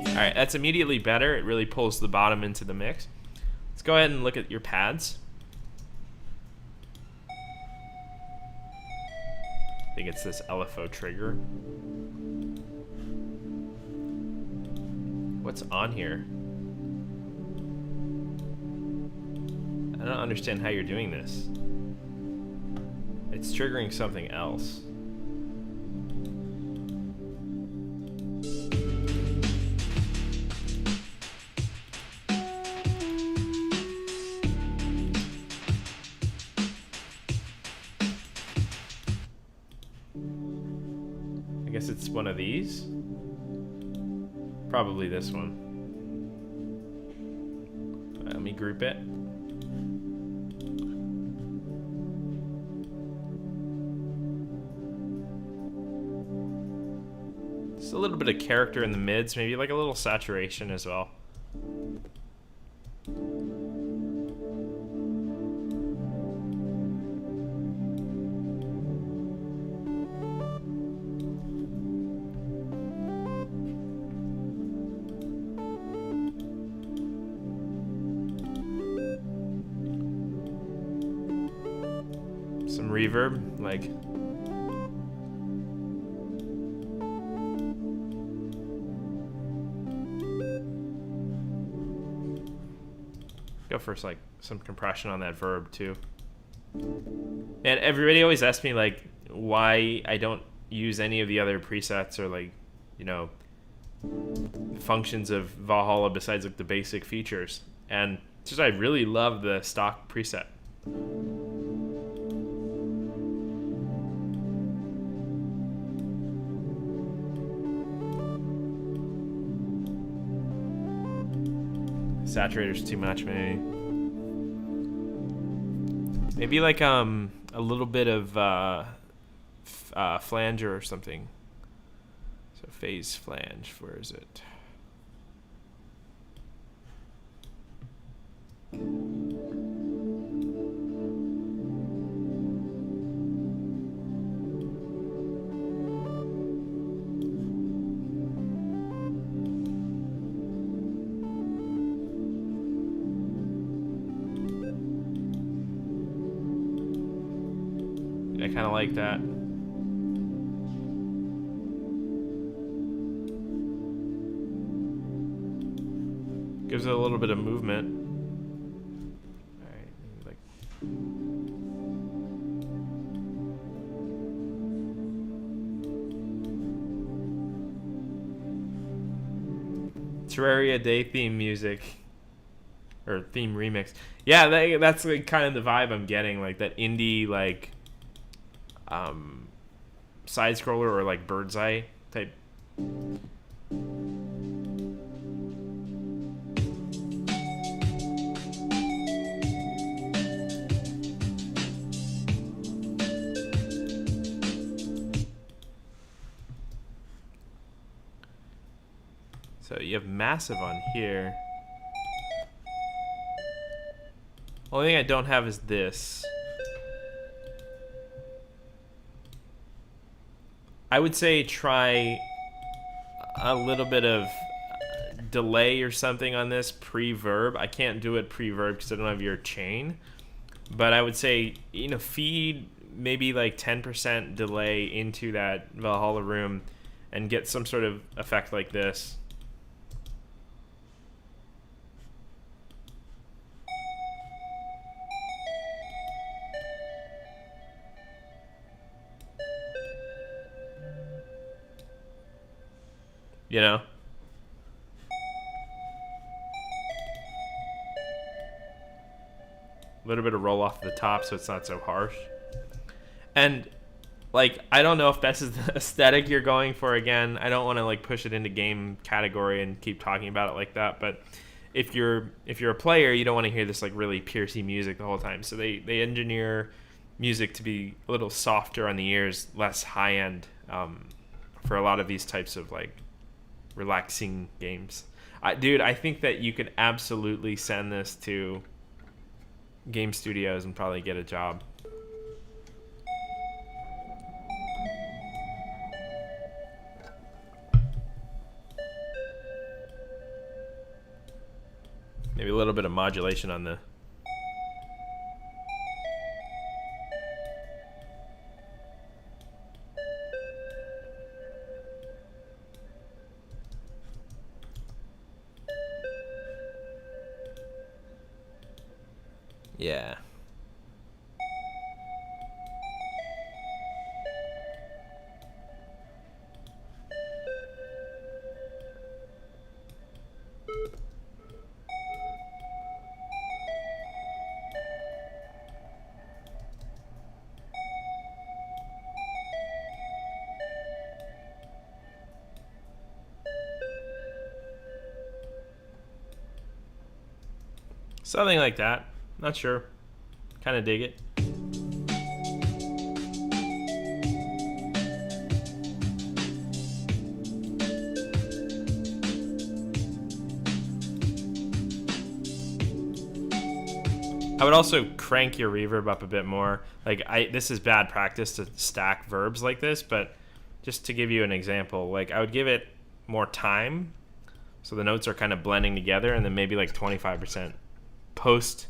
Alright, that's immediately better. It really pulls the bottom into the mix. Let's go ahead and look at your pads. I think it's this LFO trigger. What's on here? I don't understand how you're doing this. It's triggering something else. I guess it's one of these. Probably this one. Let me group it. Just a little bit of character in the mids, maybe like a little saturation as well. Some reverb, like. Go for like some compression on that verb too. And everybody always asks me like why I don't use any of the other presets or like, functions of Valhalla besides like the basic features. And it's just I really love the stock preset. Saturator's too much, maybe. Maybe like a little bit of flanger or something. So phase flange, where is it? I kind of like that. Gives it a little bit of movement. Alright, like Terraria Day theme music. Or theme remix. Yeah, that's like kind of the vibe I'm getting, like that indie like side scroller or like bird's eye type. So you have massive on here. Only thing I don't have is this. I would say try a little bit of delay or something on this pre-verb. I can't do it pre-verb because I don't have your chain. But I would say, you know, feed maybe like 10% delay into that Valhalla room and get some sort of effect like this. You know? A little bit of roll off the top so it's not so harsh. And, like, I don't know if this is the aesthetic you're going for again. I don't want to, like, push it into game category and keep talking about it like that. But if you're a player, you don't want to hear this, like, really piercy music the whole time. So they engineer music to be a little softer on the ears, less high-end for a lot of these types of, like, relaxing games. Dude, I think that you could absolutely send this to game studios and probably get a job. Maybe a little bit of modulation on the... Yeah. Something like that. Not sure. Kind of dig it. I would also crank your reverb up a bit more. Like this is bad practice to stack verbs like this, but just to give you an example, like I would give it more time so the notes are kind of blending together, and then maybe like 25% post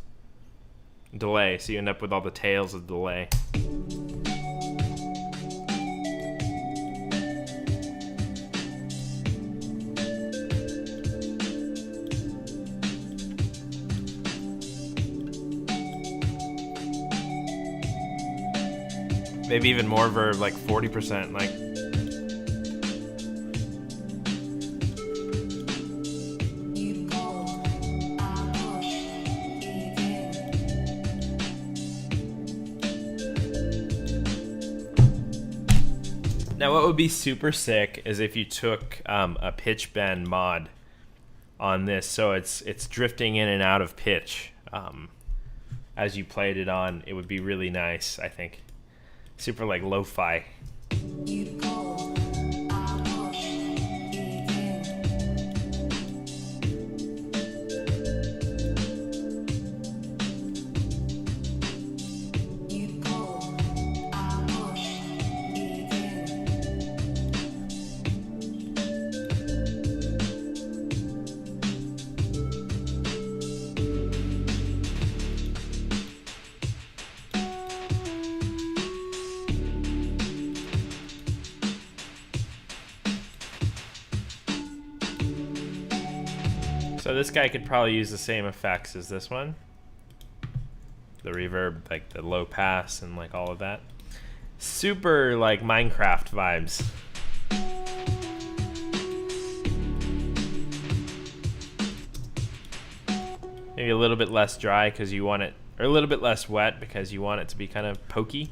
delay, so you end up with all the tails of delay. Maybe even more verb, like 40%, like. Now what would be super sick is if you took a pitch bend mod on this, so it's drifting in and out of pitch. As you played it on, it would be really nice, I think. Super like lo-fi. So this guy could probably use the same effects as this one. The reverb, like the low pass and like all of that. Super like Minecraft vibes. Maybe a little bit less dry because you want it, or a little bit less wet because you want it to be kind of pokey.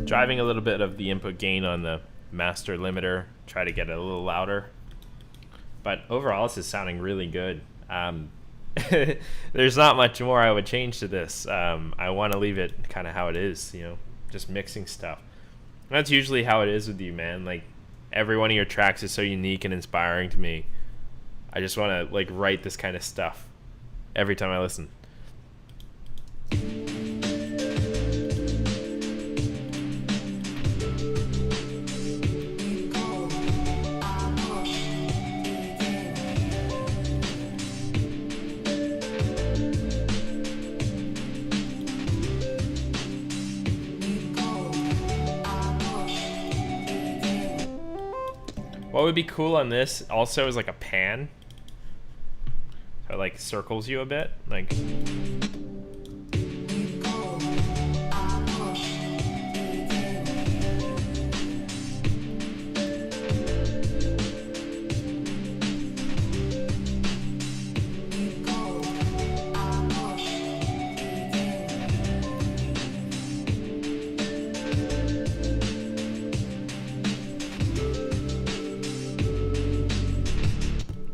Driving a little bit of the input gain on the master limiter, try to get it a little louder. But overall, this is sounding really good. There's not much more I would change to this. I want to leave it kind of how it is, you know, just mixing stuff. And that's usually how it is with you, man. Like, every one of your tracks is so unique and inspiring to me. I just want to, like, write this kind of stuff every time I listen. What would be cool on this also is like a pan. So it like circles you a bit. Like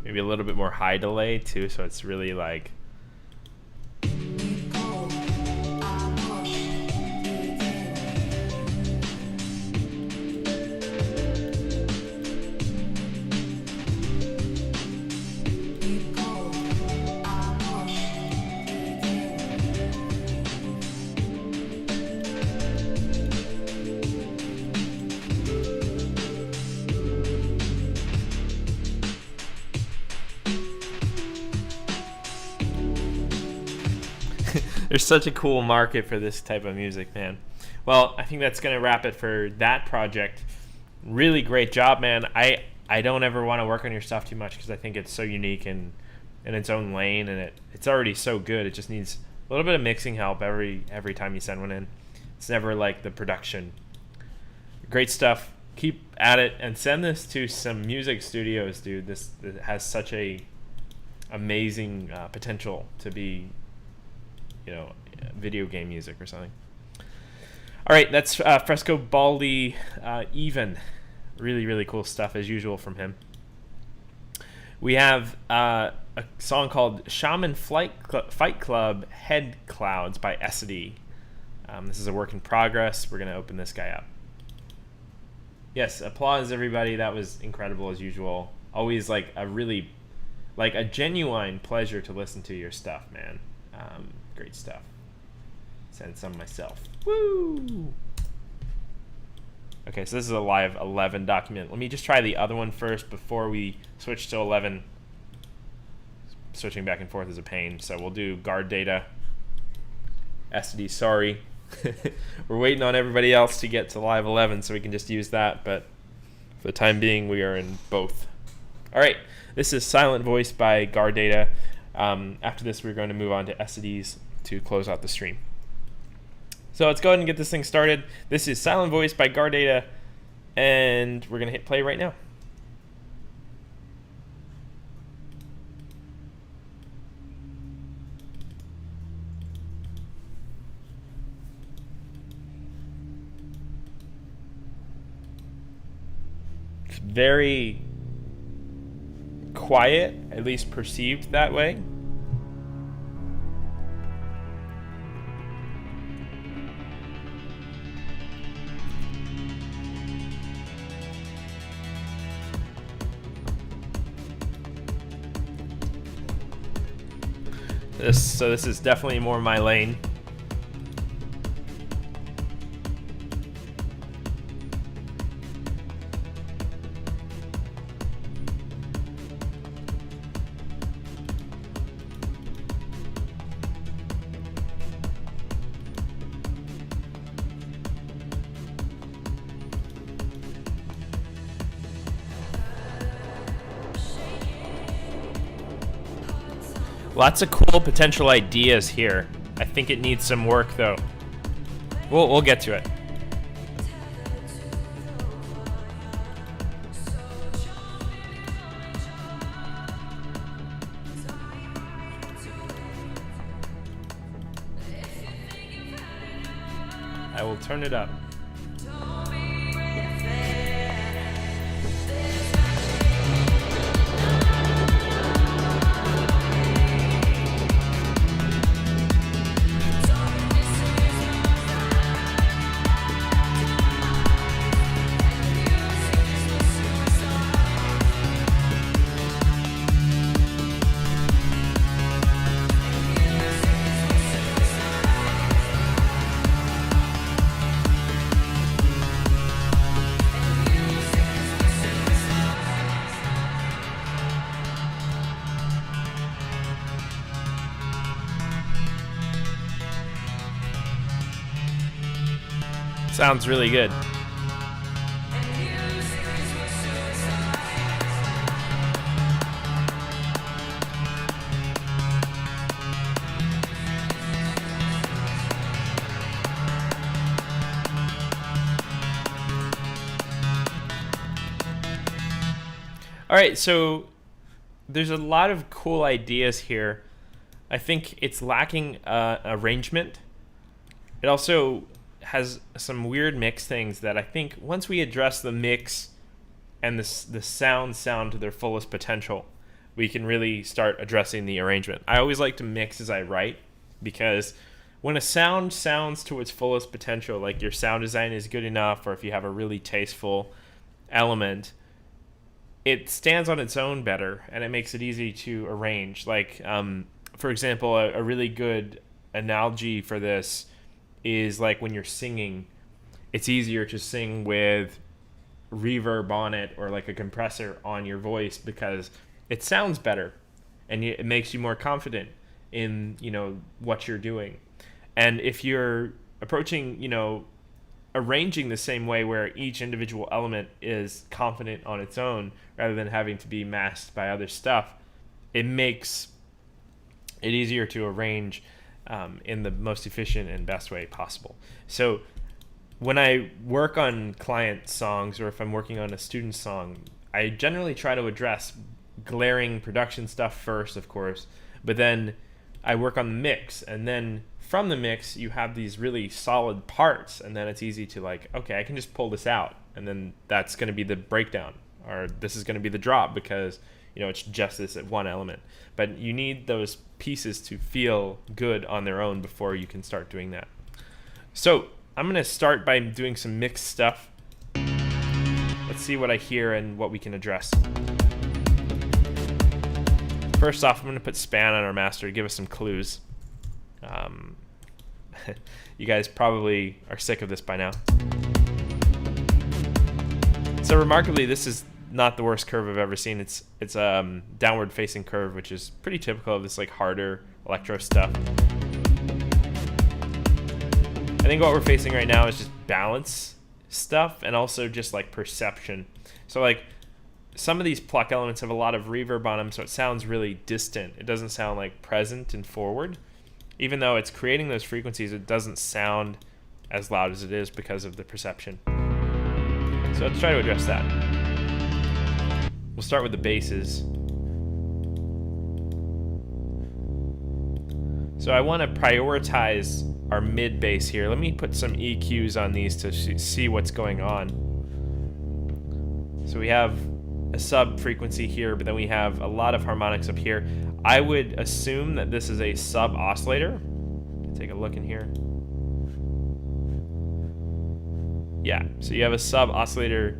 maybe a little bit more high delay too, so it's really like there's such a cool market for this type of music, man. Well, I think that's going to wrap it for that project. Really great job, man. I don't ever want to work on your stuff too much because I think it's so unique and in its own lane, and it's already so good. It just needs a little bit of mixing help every time you send one in. It's never like the production. Great stuff. Keep at it and send this to some music studios, dude. This has such a amazing potential to be, you know, video game music or something. All right, that's Fresco, Baldy, Even. Really, really cool stuff as usual from him. We have a song called Shaman Fight Club Head Clouds by Essedy. This is a work in progress. We're going to open this guy up. Yes, applause everybody. That was incredible as usual. Always like a genuine pleasure to listen to your stuff, man. Great stuff. Send some myself. Woo! Okay, so this is a live 11 document. Let me just try the other one first before we switch to 11. Switching back and forth is a pain, so we'll do guard data. Essedy, sorry. We're waiting on everybody else to get to live 11 so we can just use that, but for the time being, we are in both. All right, this is Silent Voice by Guard Data. After this, we're going to move on to Essedy's to close out the stream. So let's go ahead and get this thing started. This is Silent Voice by Gardata, and we're going to hit play right now. It's very quiet, at least perceived that way. This is definitely more my lane. Lots of cool potential ideas here. I think it needs some work though. We'll get to it. I will turn it up. Sounds really good. All right, so there's a lot of cool ideas here. I think it's lacking arrangement. It also has some weird mix things that I think once we address the mix and the sound to their fullest potential, we can really start addressing the arrangement. I always like to mix as I write, because when a sound sounds to its fullest potential, like your sound design is good enough, or if you have a really tasteful element, it stands on its own better, and it makes it easy to arrange. Like, for example, a really good analogy for this is like when you're singing, it's easier to sing with reverb on it or like a compressor on your voice because it sounds better and it makes you more confident in, what you're doing. And if you're approaching, arranging the same way where each individual element is confident on its own rather than having to be masked by other stuff, it makes it easier to arrange in the most efficient and best way possible. So when I work on client songs, or if I'm working on a student song, I generally try to address glaring production stuff first, of course, but then I work on the mix, and then from the mix you have these really solid parts, and then it's easy to okay, I can just pull this out, and then that's going to be the breakdown, or this is going to be the drop, because it's just this one element. But you need those pieces to feel good on their own before you can start doing that. So I'm going to start by doing some mixed stuff. Let's see what I hear and what we can address. First off, I'm going to put span on our master to give us some clues. You guys probably are sick of this by now. So remarkably, this is not the worst curve I've ever seen. It's a downward facing curve, which is pretty typical of this harder electro stuff. I think what we're facing right now is just balance stuff and also just perception. So some of these pluck elements have a lot of reverb on them, so it sounds really distant. It doesn't sound like present and forward. Even though it's creating those frequencies, it doesn't sound as loud as it is because of the perception. So let's try to address that. We'll start with the basses. So I want to prioritize our mid bass here. Let me put some EQs on these to see what's going on. So we have a sub frequency here, but then we have a lot of harmonics up here. I would assume that this is a sub oscillator. Take a look in here. Yeah, so you have a sub oscillator,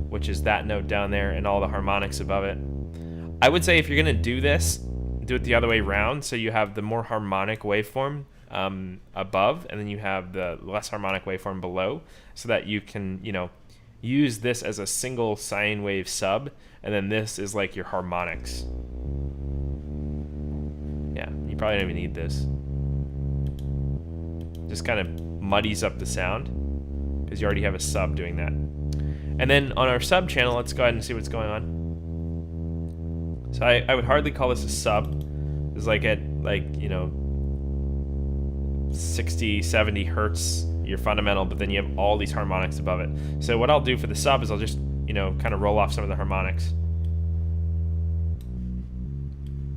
which is that note down there and all the harmonics above it. I would say if you're gonna do this, do it the other way around, so you have the more harmonic waveform above, and then you have the less harmonic waveform below, so that you can, you know, use this as a single sine wave sub, and then this is like your harmonics. Yeah, you probably don't even need this. Just kind of muddies up the sound, because you already have a sub doing that. And then on our sub channel, let's go ahead and see what's going on. So I would hardly call this a sub. It's like at, like, you know, 60, 70 hertz, your fundamental, but then you have all these harmonics above it. So what I'll do for the sub is I'll just, you know, kind of roll off some of the harmonics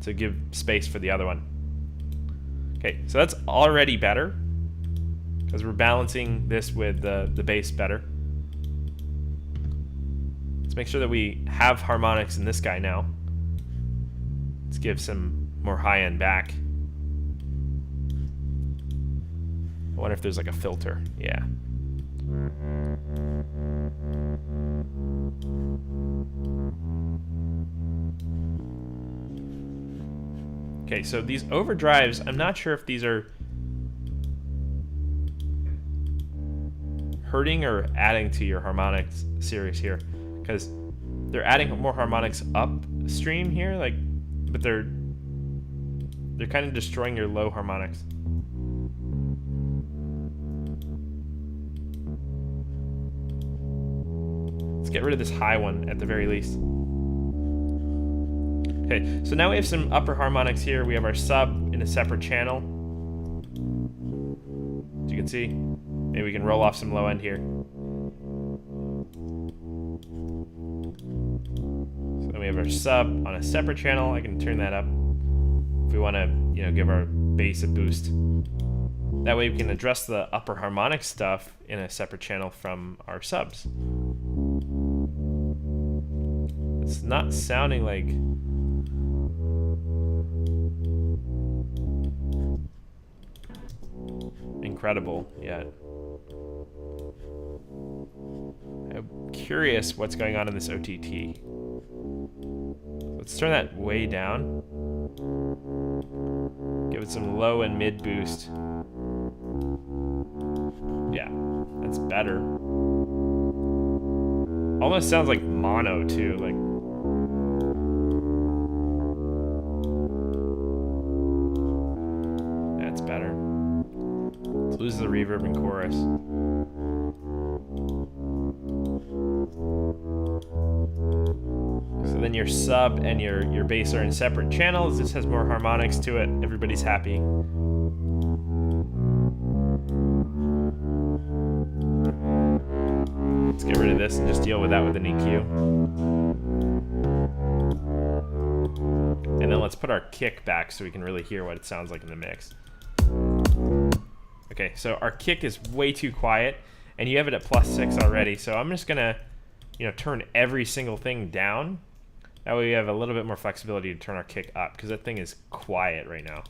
to give space for the other one. Okay, so that's already better, because we're balancing this with the bass better. Let's make sure that we have harmonics in this guy now. Let's give some more high-end back. I wonder if there's like a filter. Yeah. Okay, so these overdrives, I'm not sure if these are hurting or adding to your harmonics series here, because they're adding more harmonics upstream here, like, but they're kind of destroying your low harmonics. Let's get rid of this high one at the very least. Okay, so now we have some upper harmonics here. We have our sub in a separate channel. As you can see, maybe we can roll off some low end here. So then we have our sub on a separate channel. I can turn that up if we want to, you know, give our bass a boost. That way we can address the upper harmonic stuff in a separate channel from our subs. It's not sounding like incredible yet. I'm curious what's going on in this OTT. Let's turn that way down. Give it some low and mid boost. Yeah, that's better. Almost sounds like mono too, like. That's better. Let's lose the reverb in chorus. So then your sub and your bass are in separate channels. This has more harmonics to it. Everybody's happy. Let's get rid of this and just deal with that with an EQ. And then let's put our kick back so we can really hear what it sounds like in the mix. Okay, so our kick is way too quiet, and you have it at +6 already, so I'm just gonna, you know, turn every single thing down. That way we have a little bit more flexibility to turn our kick up, because that thing is quiet right now.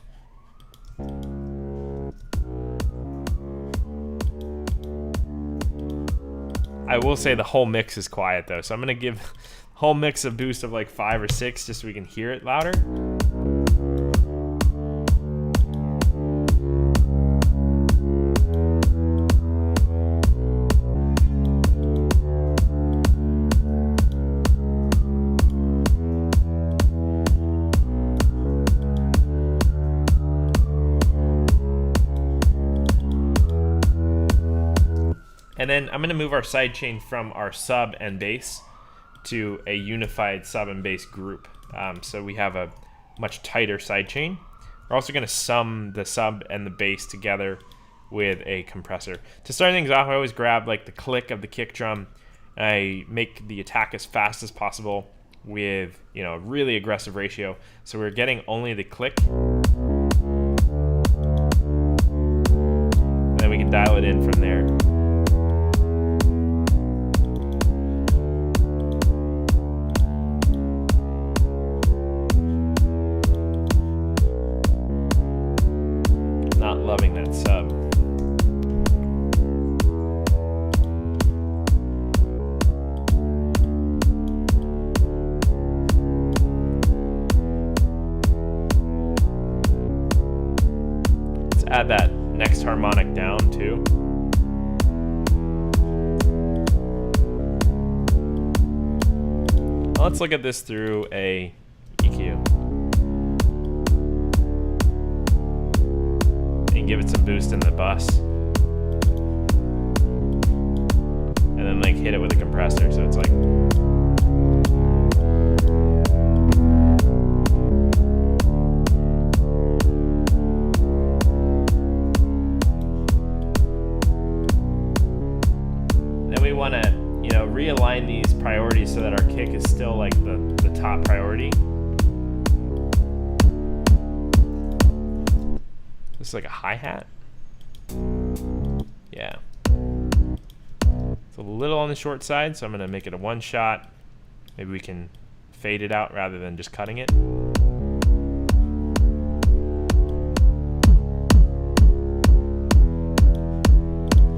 I will say the whole mix is quiet though, so I'm gonna give the whole mix a boost of like 5 or 6 just so we can hear it louder. And then I'm going to move our sidechain from our sub and bass to a unified sub and bass group. So we have a much tighter sidechain. We're also going to sum the sub and the bass together with a compressor. To start things off, I always grab like the click of the kick drum. I make the attack as fast as possible with, you know, a really aggressive ratio. So we're getting only the click. And then we can dial it in from there. Not loving that sub. Add that next harmonic down too. Now let's look at this through a EQ and give it some boost in the bus, and then like hit it with a compressor, so it's like. Want to, you know, realign these priorities so that our kick is still like the top priority. This is like a hi-hat. Yeah. It's a little on the short side, so I'm going to make it a one shot. Maybe we can fade it out rather than just cutting it.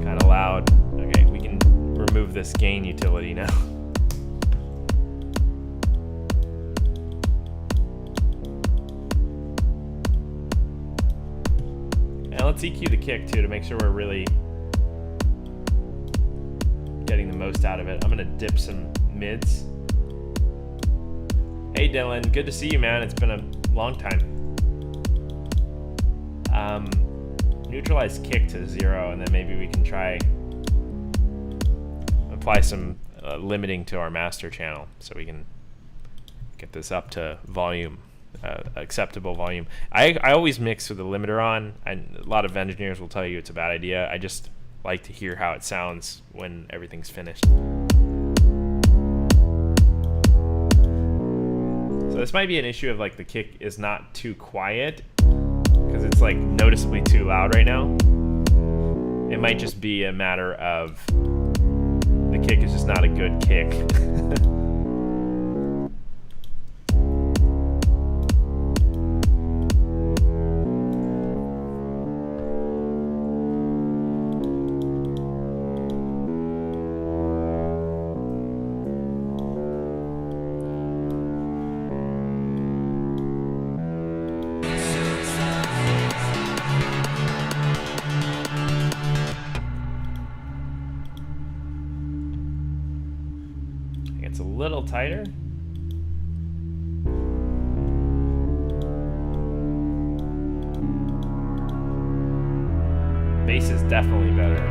Kind of loud. Okay, we can remove this gain utility now. And let's EQ the kick too to make sure we're really getting the most out of it. I'm gonna dip some mids. Hey Dylan, good to see you, man. It's been a long time. Neutralize kick to 0, and then maybe we can try apply some limiting to our master channel so we can get this up to volume, acceptable volume. I always mix with the limiter on, and a lot of engineers will tell you it's a bad idea. I just like to hear how it sounds when everything's finished. So this might be an issue of like the kick is not too quiet because it's like noticeably too loud right now. It might just be a matter of the kick is just not a good kick. It's a little tighter. Bass is definitely better.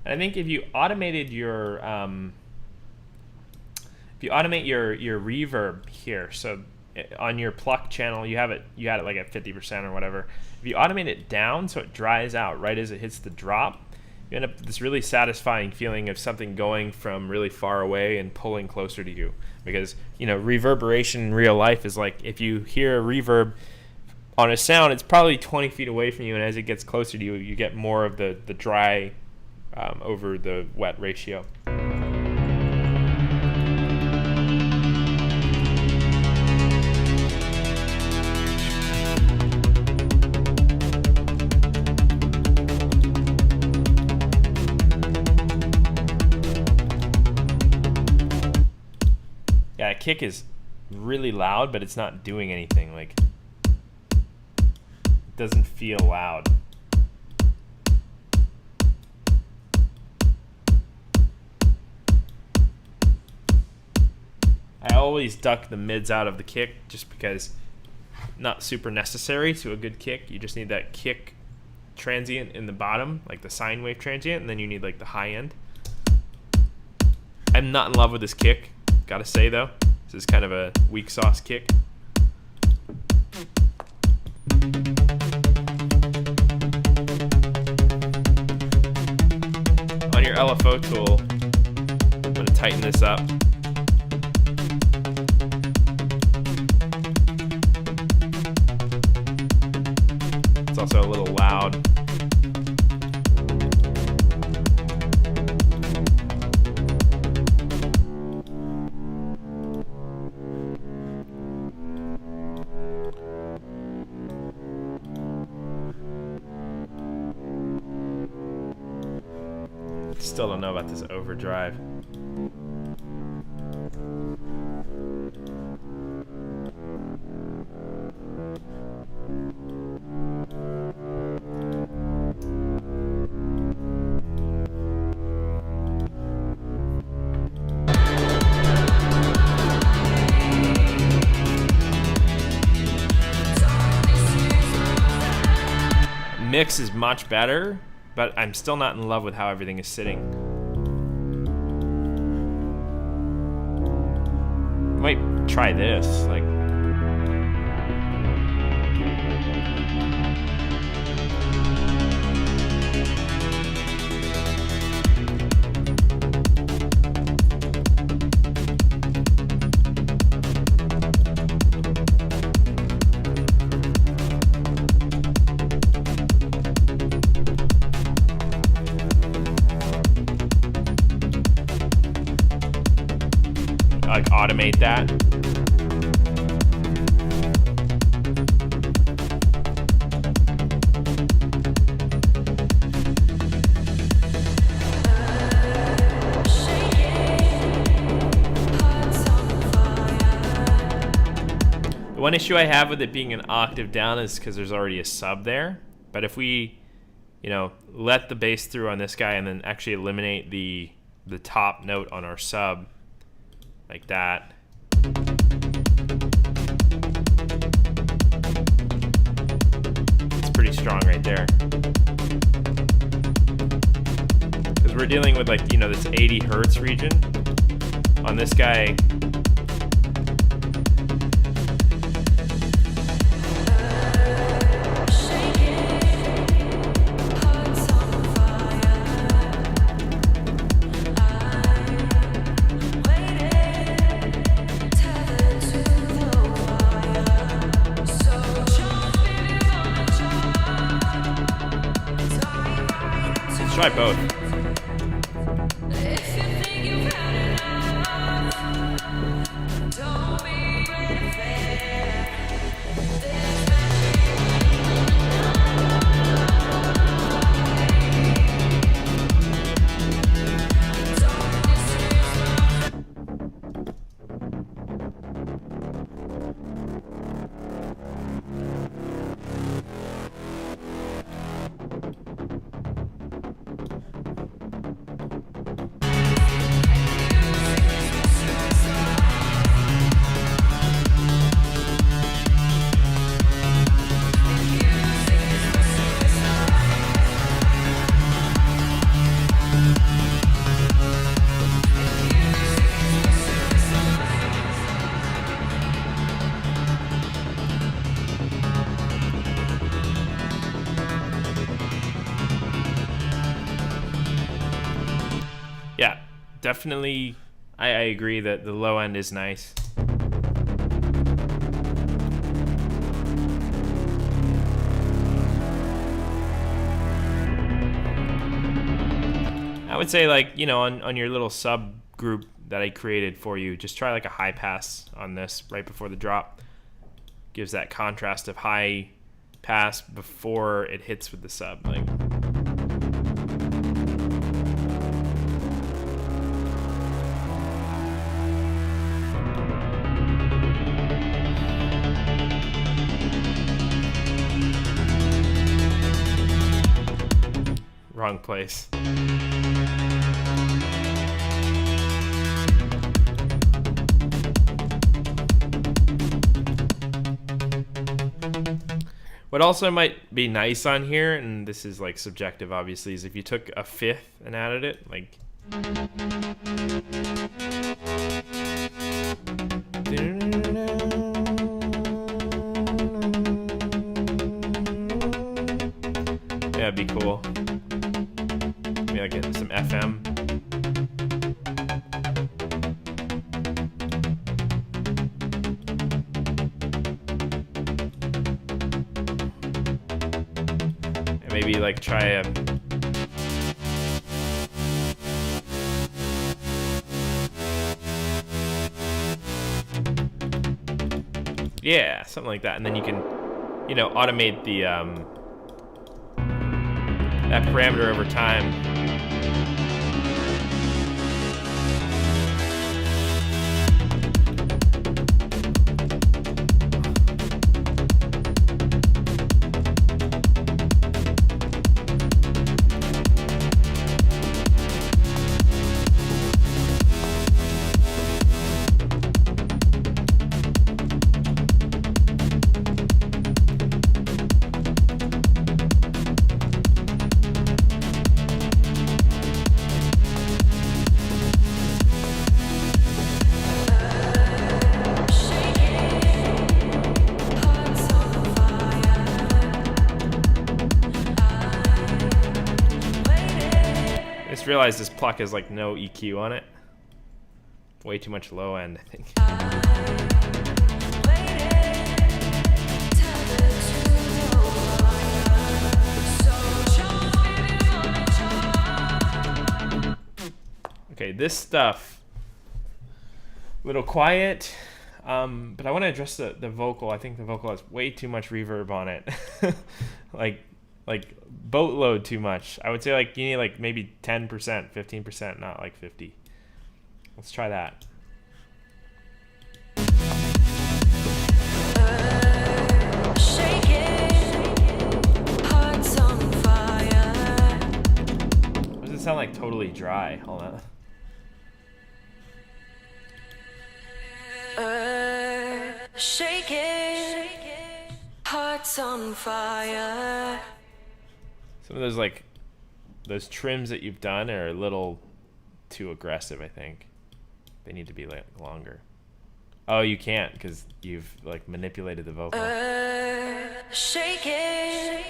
And I think if you automated your your reverb here, so on your pluck channel, you had it like at 50% or whatever. If you automate it down so it dries out right as it hits the drop, you end up with this really satisfying feeling of something going from really far away and pulling closer to you. Because, you know, reverberation in real life is like if you hear a reverb on a sound, it's probably 20 feet away from you, and as it gets closer to you, you get more of the dry over the wet ratio. Yeah, kick is really loud, but it's not doing anything. Like, it doesn't feel loud. I always duck the mids out of the kick just because not super necessary to a good kick. You just need that kick transient in the bottom, like the sine wave transient, and then you need like the high end. I'm not in love with this kick, gotta say though. This is kind of a weak sauce kick. On your LFO tool, I'm gonna tighten this up. It's also a little loud. Still don't know about this overdrive. Mix is much better, but I'm still not in love with how everything is sitting. Might try this, like. Like automate that. The one issue I have with it being an octave down is because there's already a sub there. But if we, let the bass through on this guy and then actually eliminate the top note on our sub, like that. It's pretty strong right there. Because we're dealing with this 80 hertz region. On this guy, try both. Yeah, definitely, I agree that the low end is nice. I would say, on your little subgroup that I created for you, just try like a high pass on this right before the drop. Gives that contrast of high pass before it hits with the sub. Wrong place. What also might be nice on here, and this is like subjective obviously, is if you took a fifth and added it, like yeah, it'd be cool. Maybe I'll get some FM. Maybe like try a yeah, something like that, and then you can, you know, automate the that parameter over time. I realize this pluck has like no EQ on it. Way too much low end, I think. Okay, this stuff, little quiet, but I want to address the vocal. I think the vocal has way too much reverb on it. like boatload too much. I would say like you need like maybe 10%, 15%, not like 50. Let's try that. Does it sound like totally dry? Hold on.
Shaking, hearts on fire.
Some of those like those trims that you've done are a little too aggressive, I think. They need to be like longer. Oh, you can't because you've like manipulated the vocal.
Shaking,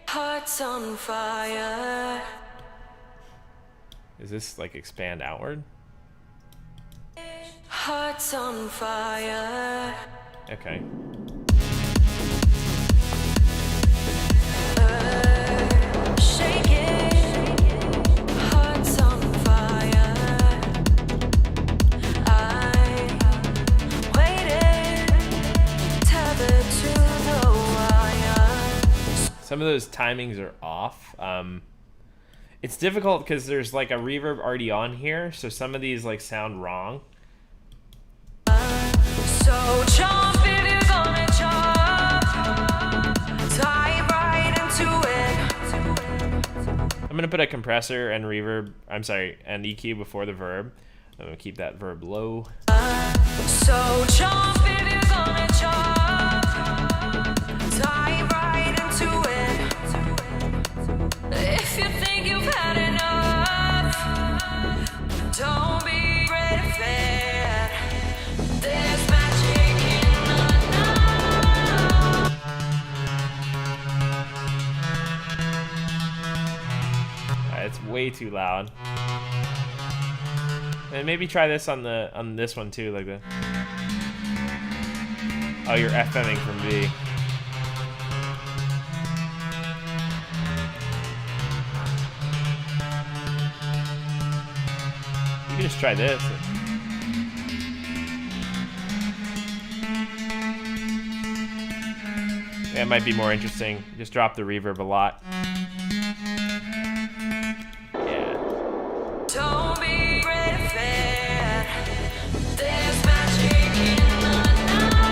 hearts on fire.
Is this like expand outward?
Hearts on fire.
Okay.
Shaking, hearts on fire. I waited, tethered to the wire.
Some of those timings are off. It's difficult because there's like a reverb already on here, so some of these like sound wrong.
So jump if you're gonna jump. Dive right into it.
I'm gonna put a compressor and reverb, I'm sorry, and EQ before the verb. I'm gonna keep that verb low.
So jump if you're gonna jump. Dive right into it. If you think you've had enough, don't be afraid of it. There's magic in the night.
It's way too loud. And maybe try this on this one too, like the. Oh, you're FMing from B. You can just try this. Yeah, it might be more interesting. Just drop the reverb a lot. Yeah.
Don't be afraid of it. There's magic in the night.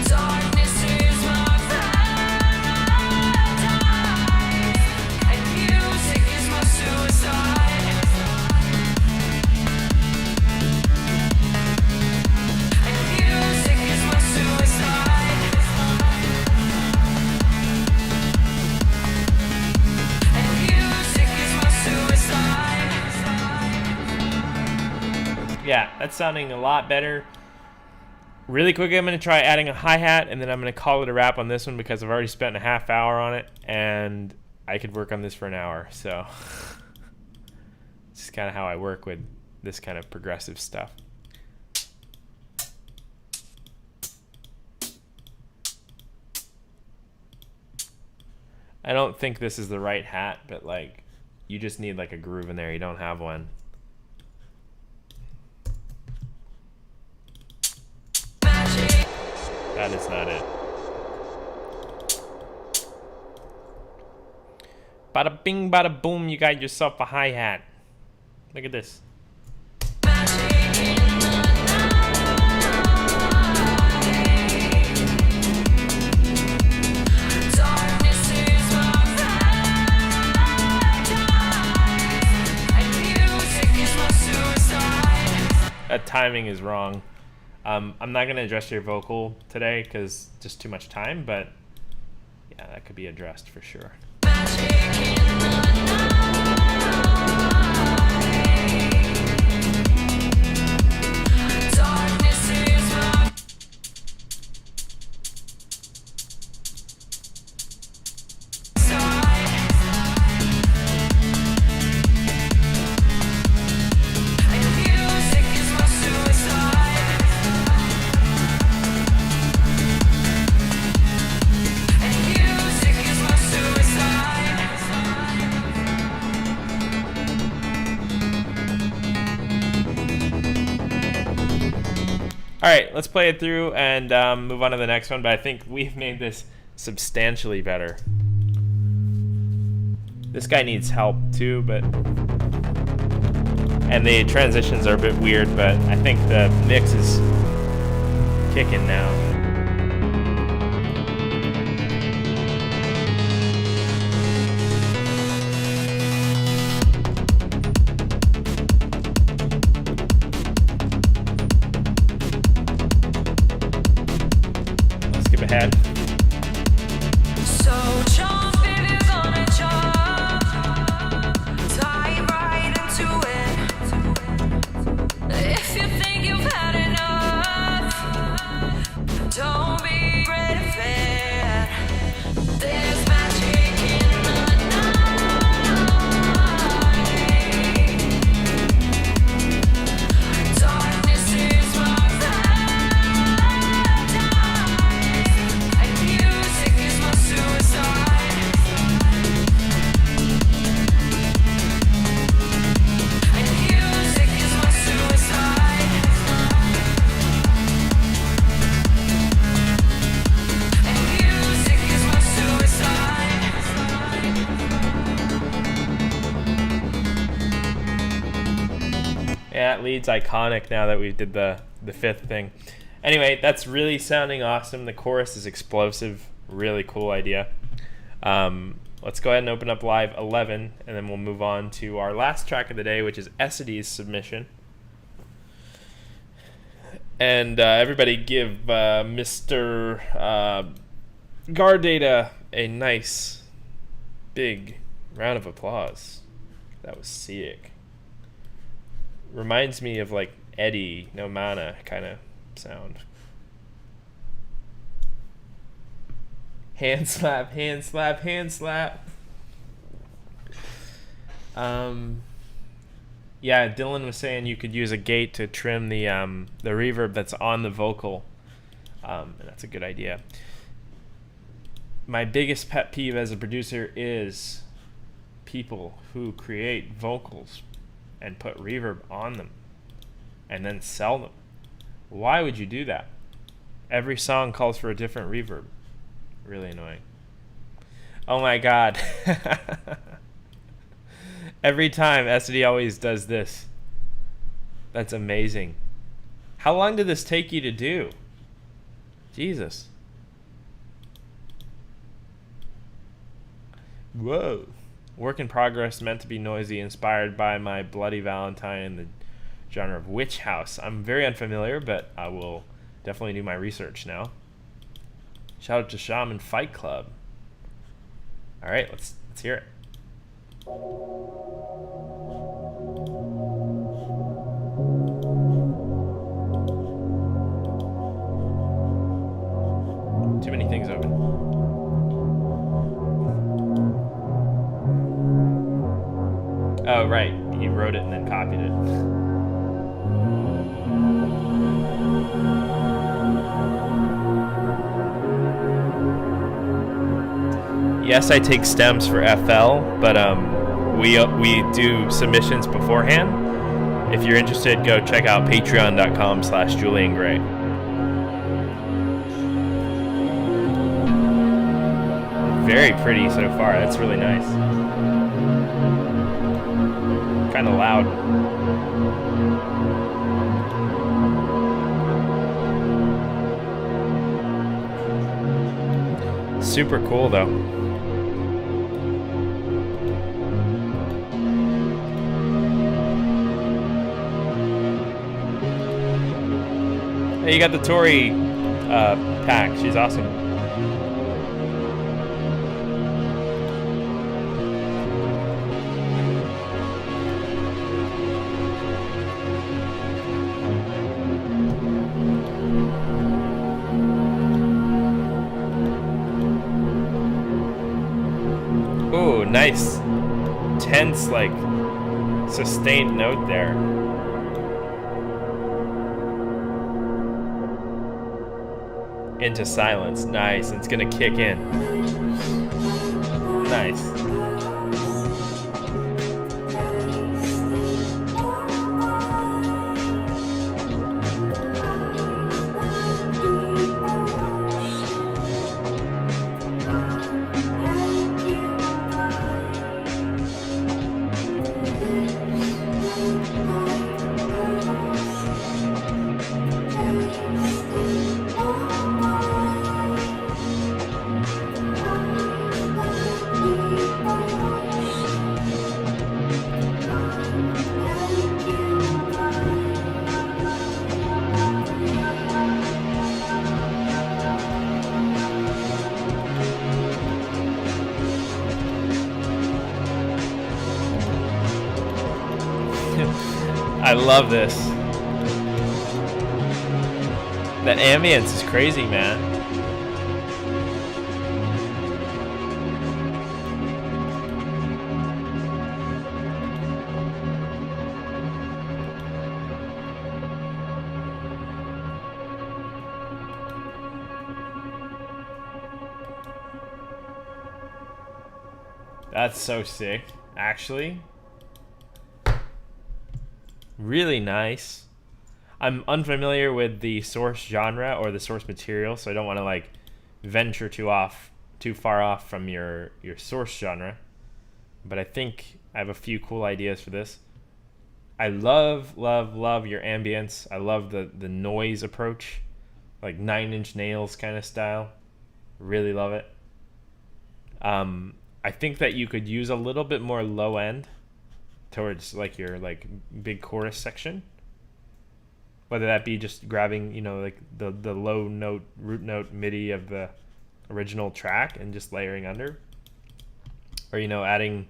Darkness is my paradise, and music is my suicide.
That's sounding a lot better. Really quick, I'm going to try adding a hi-hat, and then I'm going to call it a wrap on this one because I've already spent a half hour on it, and I could work on this for an hour. So it's just kind of how I work with this kind of progressive stuff. I don't think this is the right hat, but like you just need like a groove in there. You don't have one. That is not it. Bada bing, bada boom, you got yourself a hi-hat. Look at this. That timing is wrong. I'm not going to address your vocal today because just too much time, but yeah, that could be addressed for sure. All right, let's play it through and move on to the next one, but I think we've made this substantially better. This guy needs help too, but... And the transitions are a bit weird, but I think the mix is kicking now. Ahead.
So jump if you're gonna jump, dive right into it. If you think you've had enough, don't be afraid of it. There's magic in the night. Darkness is my
Yeah, that lead's iconic now that we did the fifth thing. Anyway, that's really sounding awesome. The chorus is explosive. Really cool idea. Let's go ahead and open up live 11, and then we'll move on to our last track of the day, which is Essedy's submission. And everybody give Mr. Guard Data a nice, big round of applause. That was sick. Reminds me of like Eddie No Mana kind of sound. Hand slap, hand slap, hand slap. Yeah, Dylan was saying you could use a gate to trim the reverb that's on the vocal, and that's a good idea. My biggest pet peeve as a producer is people who create vocals and put reverb on them and then sell them. Why would you do that? Every song calls for a different reverb. Really annoying. Oh my god. Every time Essedy always does this. That's amazing. How long did this take you to do? Jesus. Whoa. Work in progress, meant to be noisy, inspired by My Bloody Valentine in the genre of Witch House. I'm very unfamiliar, but I will definitely do my research now. Shout out to Shaman Fight Club. All right, let's hear it. Too many things open. Oh, right. He wrote it and then copied it. Yes, I take stems for FL, but we do submissions beforehand. If you're interested, go check out patreon.com/JulianGray. Very pretty so far. That's really nice. Kind of loud. Super cool though. Hey, you got the Tori pack. She's awesome. Ooh, nice. Tense, like, sustained note there. Into silence. Nice. It's gonna kick in. Nice. I love this. That ambience is crazy, man. That's so sick, actually. Really nice. I'm unfamiliar with the source genre or the source material, so I don't want to like venture too far off from your source genre. But I think I have a few cool ideas for this. I love your ambience. I love the noise approach, like 9 Inch Nails kind of style. Really love it. I think that you could use a little bit more low end towards like your like big chorus section, whether that be just grabbing, you know, like the low note root note MIDI of the original track and just layering under, or, you know, adding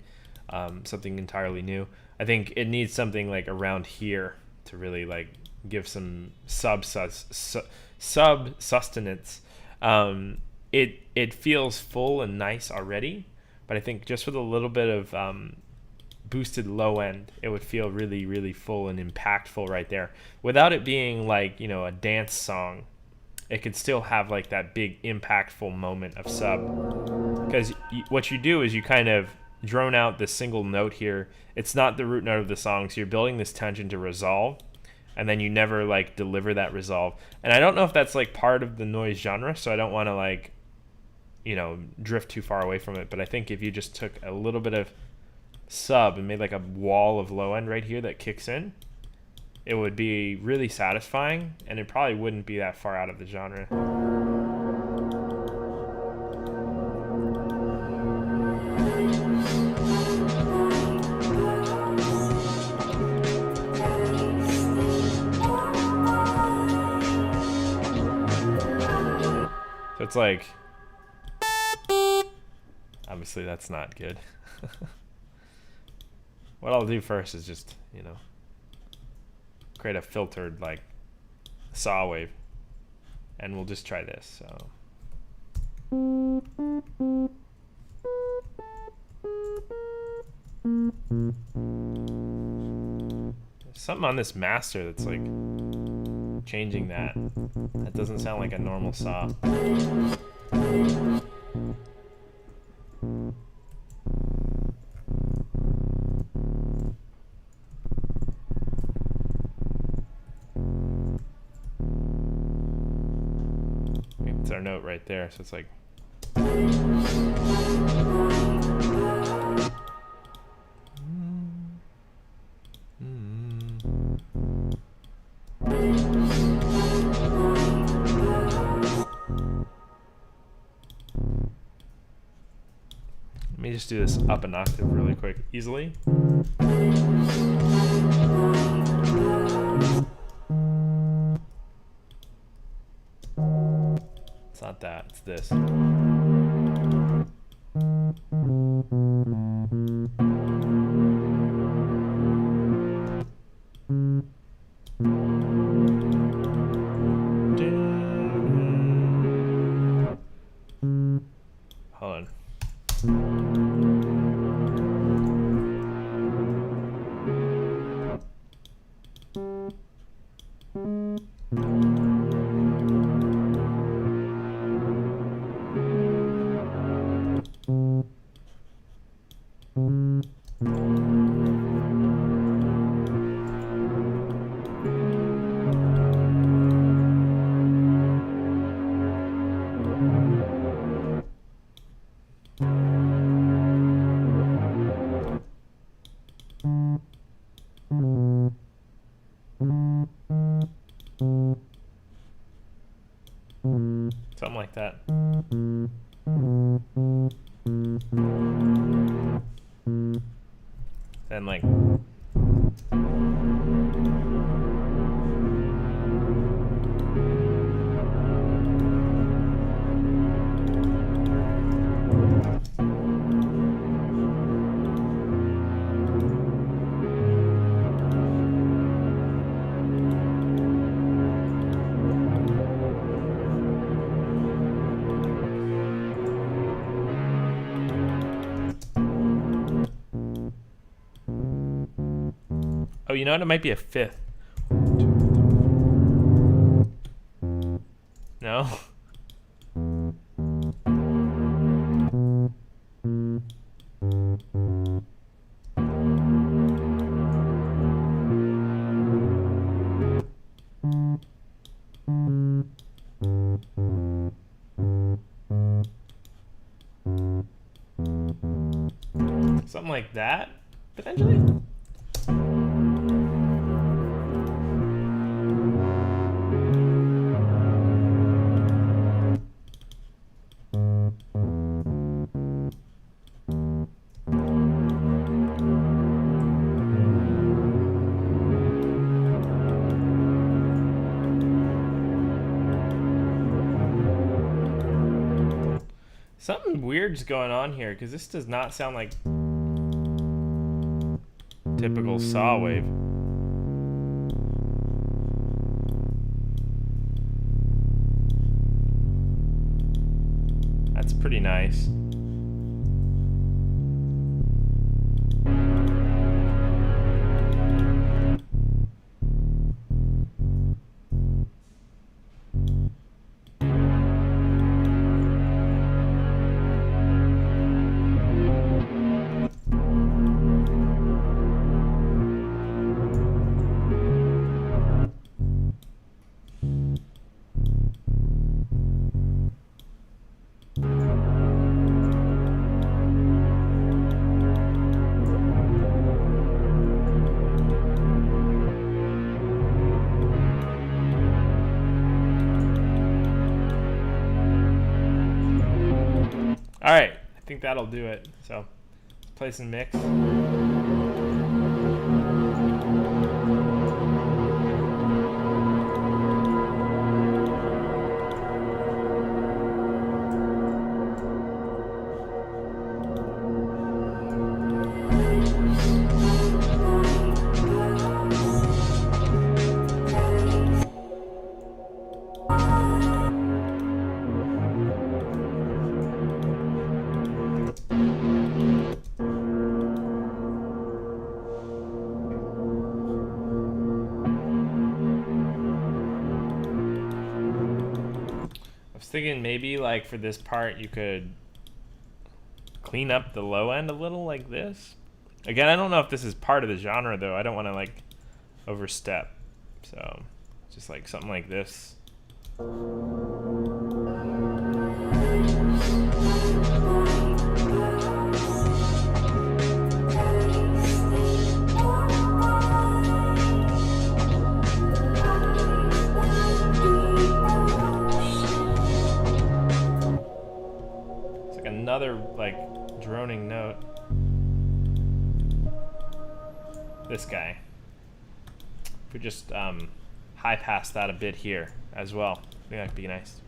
something entirely new. I think it needs something like around here to really like give some sub sustenance. It feels full and nice already, but I think just with a little bit of boosted low end, it would feel really, really full and impactful right there. Without it being like, you know, a dance song, it could still have like that big impactful moment of sub. Because what you do is you kind of drone out the single note here. It's not the root note of the song, so you're building this tension to resolve, and then you never like deliver that resolve. And I don't know if that's like part of the noise genre, so I don't want to like, you know, drift too far away from it. But I think if you just took a little bit of sub and made like a wall of low end right here that kicks in, it would be really satisfying, and it probably wouldn't be that far out of the genre. So it's like, obviously that's not good. What I'll do first is just, you know, create a filtered like saw wave, and we'll just try this. So There's something on this master that's like changing that. That doesn't sound like a normal saw. It's our note right there, so it's like. Let me just do this up an octave really quick, easily. It's not that, it's this. Hold on. Something like that. Then like oh, you know what? It might be a fifth. No? Something like that, potentially? Something weird's going on here, because this does not sound like typical saw wave. That's pretty nice. All right, I think that'll do it. So, let's play some mix. was thinking maybe like for this part you could clean up the low end a little like this. Again, I don't know if this is part of the genre though. I don't want to like overstep. So just like something like this. It's like another like droning note. This guy. If we just high pass that a bit here as well, I think that'd be nice.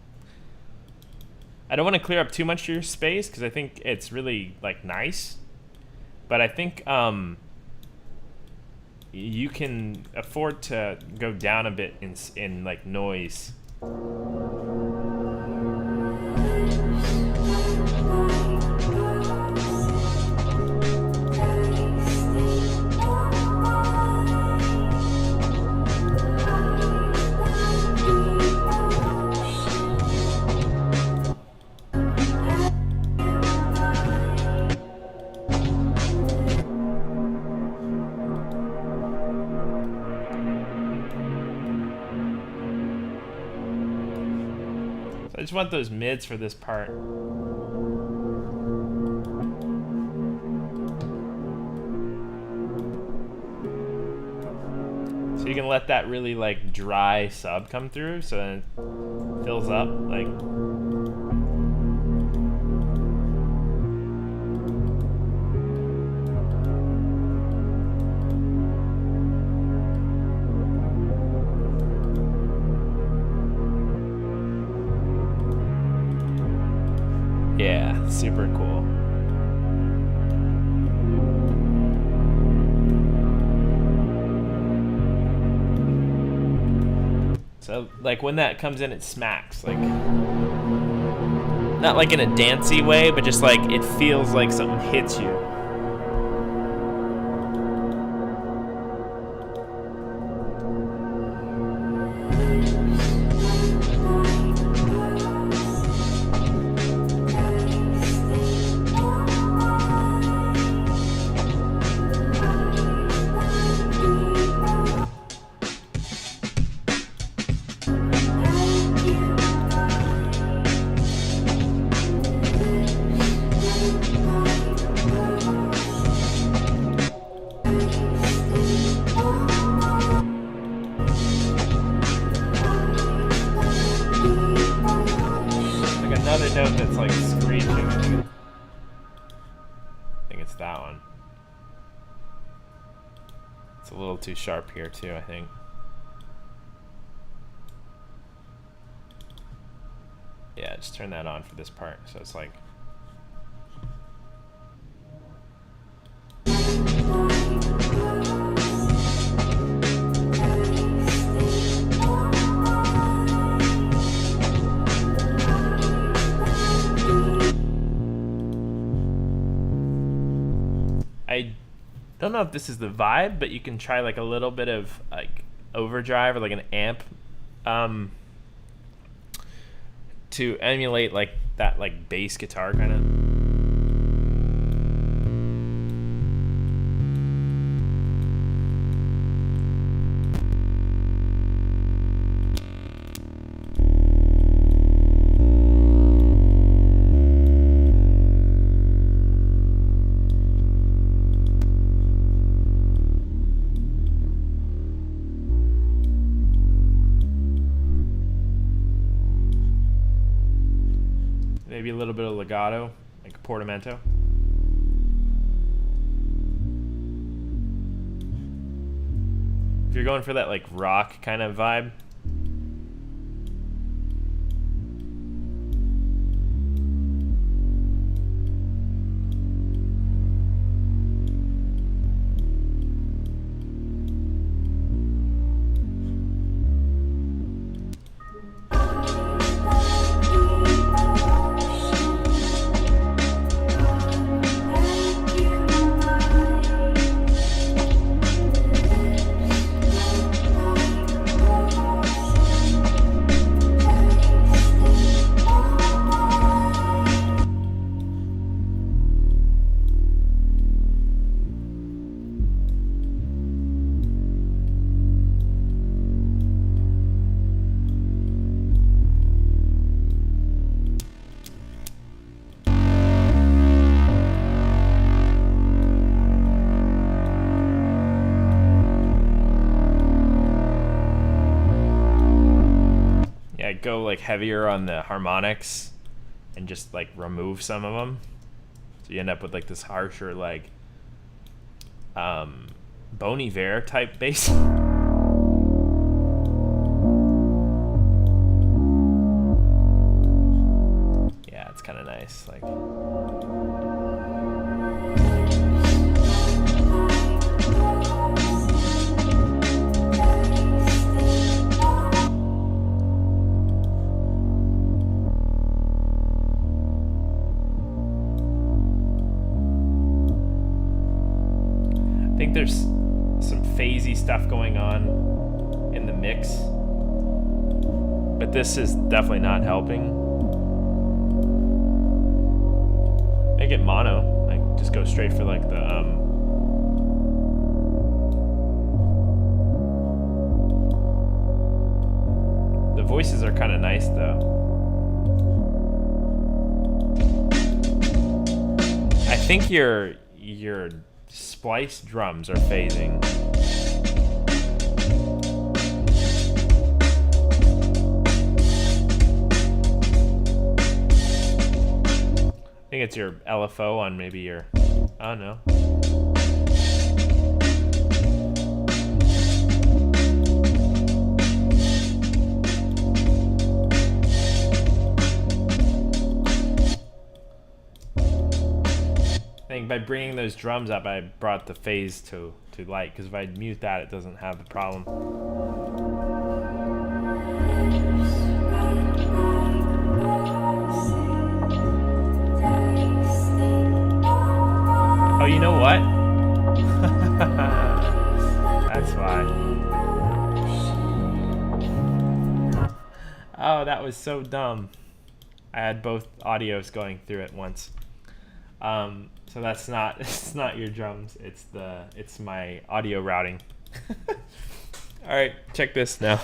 I don't want to clear up too much of your space because I think it's really like nice, but I think you can afford to go down a bit in like noise. I just want those mids for this part. So you can let that really like dry sub come through so then it fills up like. Yeah, super cool. So like when that comes in, it smacks, like not like in a dancey way, but just like it feels like something hits you. Another note that's like screeching. I think it's that one. It's a little too sharp here too, I think. Yeah, just turn that on for this part. So it's like I don't know if this is the vibe, but you can try like a little bit of like overdrive or like an amp to emulate like that like bass guitar kind of. Maybe a little bit of legato, like a portamento. If you're going for that like rock kind of vibe. go like heavier on the harmonics and just like remove some of them, so you end up with like this harsher like Bon Iver type bass. Yeah, it's kind of nice. Like. I think there's some phasey stuff going on in the mix, but this is definitely not helping. Make it mono, like just go straight for like the voices are kind of nice though. I think your splice drums are phasing. I think it's your LFO on maybe your, I don't know. I think by bringing those drums up, I brought the phase to light, because if I mute that, it doesn't have the problem. Oh, you know what? That's why. Oh, that was so dumb. I had both audios going through at once. So that's not, it's not your drums, it's my audio routing. All right, check this now.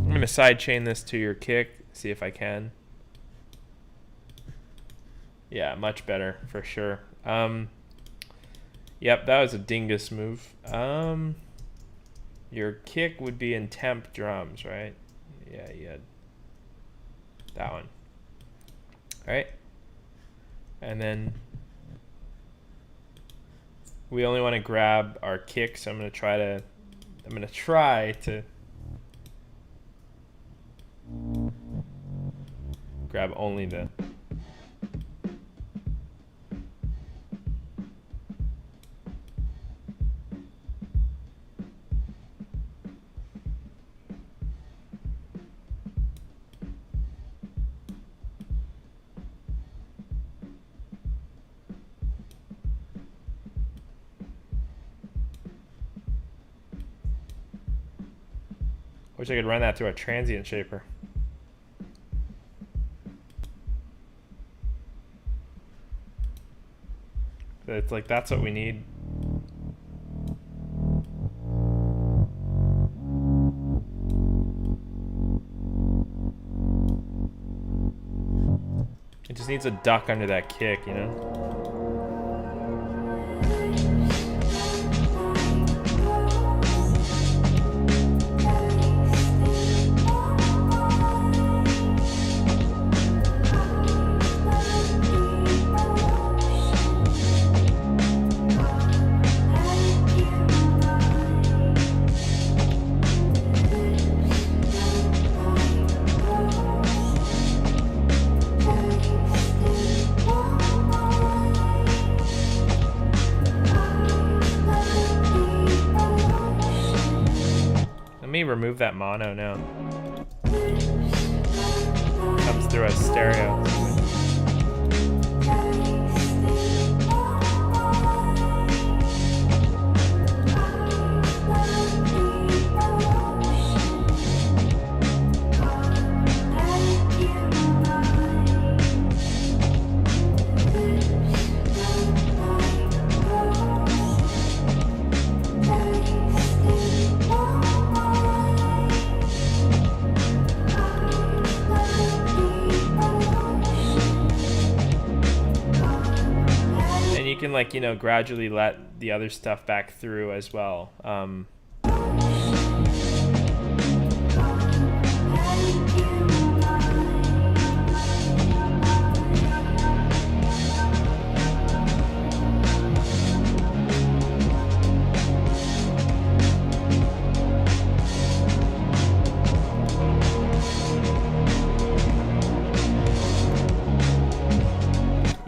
I'm gonna sidechain this to your kick, see if I can. Yeah, much better for sure. Yep, that was a dingus move. Your kick would be in temp drums, right? Yeah, you had that one. All right, and then we only want to grab our kick, so I'm gonna try to grab only the wish I could run that through a transient shaper. It's like, that's what we need. It just needs a duck under that kick, you know? Remove that mono now. Comes through as stereo. like, gradually let the other stuff back through as well.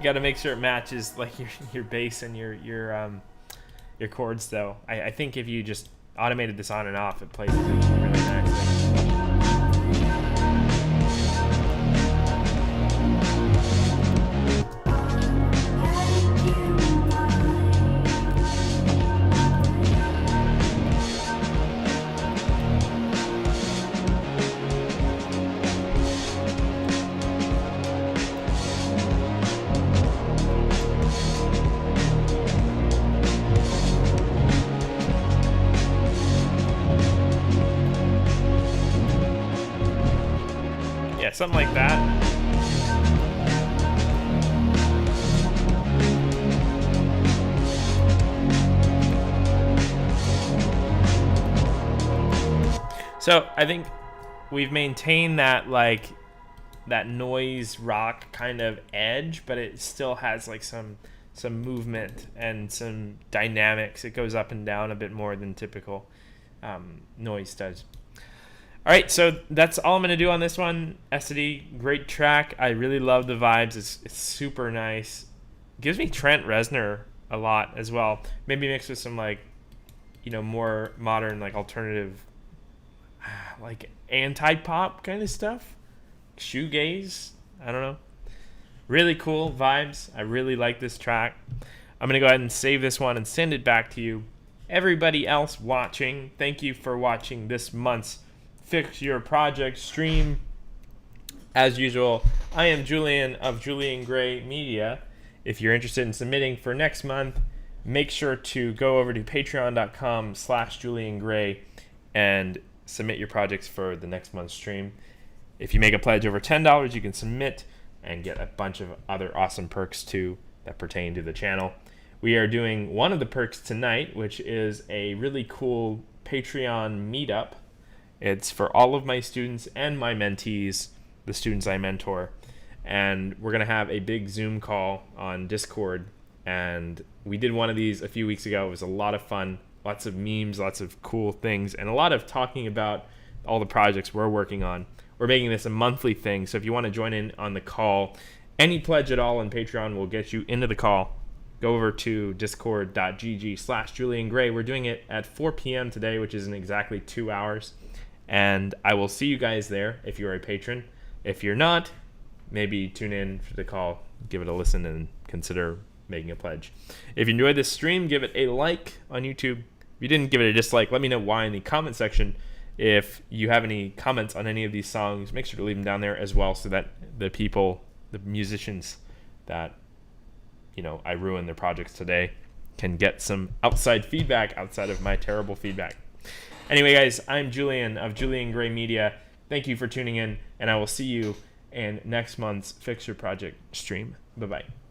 Got to make sure it matches like your bass and your chords though. I think if you just automated this on and off, it plays it really nicely. Something like that. So I think we've maintained that that noise rock kind of edge, but it still has like some movement and some dynamics. It goes up and down a bit more than typical noise does. All right, so that's all I'm going to do on this one. Essedy, great track. I really love the vibes. It's super nice. Gives me Trent Reznor a lot as well. Maybe mixed with some more modern alternative anti-pop kind of stuff. Shoegaze. I don't know. Really cool vibes. I really like this track. I'm going to go ahead and save this one and send it back to you. Everybody else watching, thank you for watching this month's Fix Your Project stream. As usual, I am Julian of Julian Gray Media. If you're interested in submitting for next month, make sure to go over to patreon.com/JulianGray and submit your projects for the next month's stream. If you make a pledge over $10, you can submit and get a bunch of other awesome perks too that pertain to the channel. We are doing one of the perks tonight, which is a really cool Patreon meetup. It's for all of my students and my mentees, the students I mentor. And we're going to have a big Zoom call on Discord. And we did one of these a few weeks ago. It was a lot of fun. Lots of memes, lots of cool things, and a lot of talking about all the projects we're working on. We're making this a monthly thing. So if you want to join in on the call, any pledge at all on Patreon will get you into the call. Go over to discord.gg/JulianGray. We're doing it at 4 p.m. today, which is in exactly 2 hours. And I will see you guys there if you're a patron. If you're not, maybe tune in for the call, give it a listen, and consider making a pledge. If you enjoyed this stream, give it a like on YouTube. If you didn't, give it a dislike. Let me know why in the comment section. If you have any comments on any of these songs, make sure to leave them down there as well so that the musicians that I ruined their projects today can get some outside feedback outside of my terrible feedback. Anyway, guys, I'm Julian of Julian Gray Media. Thank you for tuning in, and I will see you in next month's Fix Your Project stream. Bye-bye.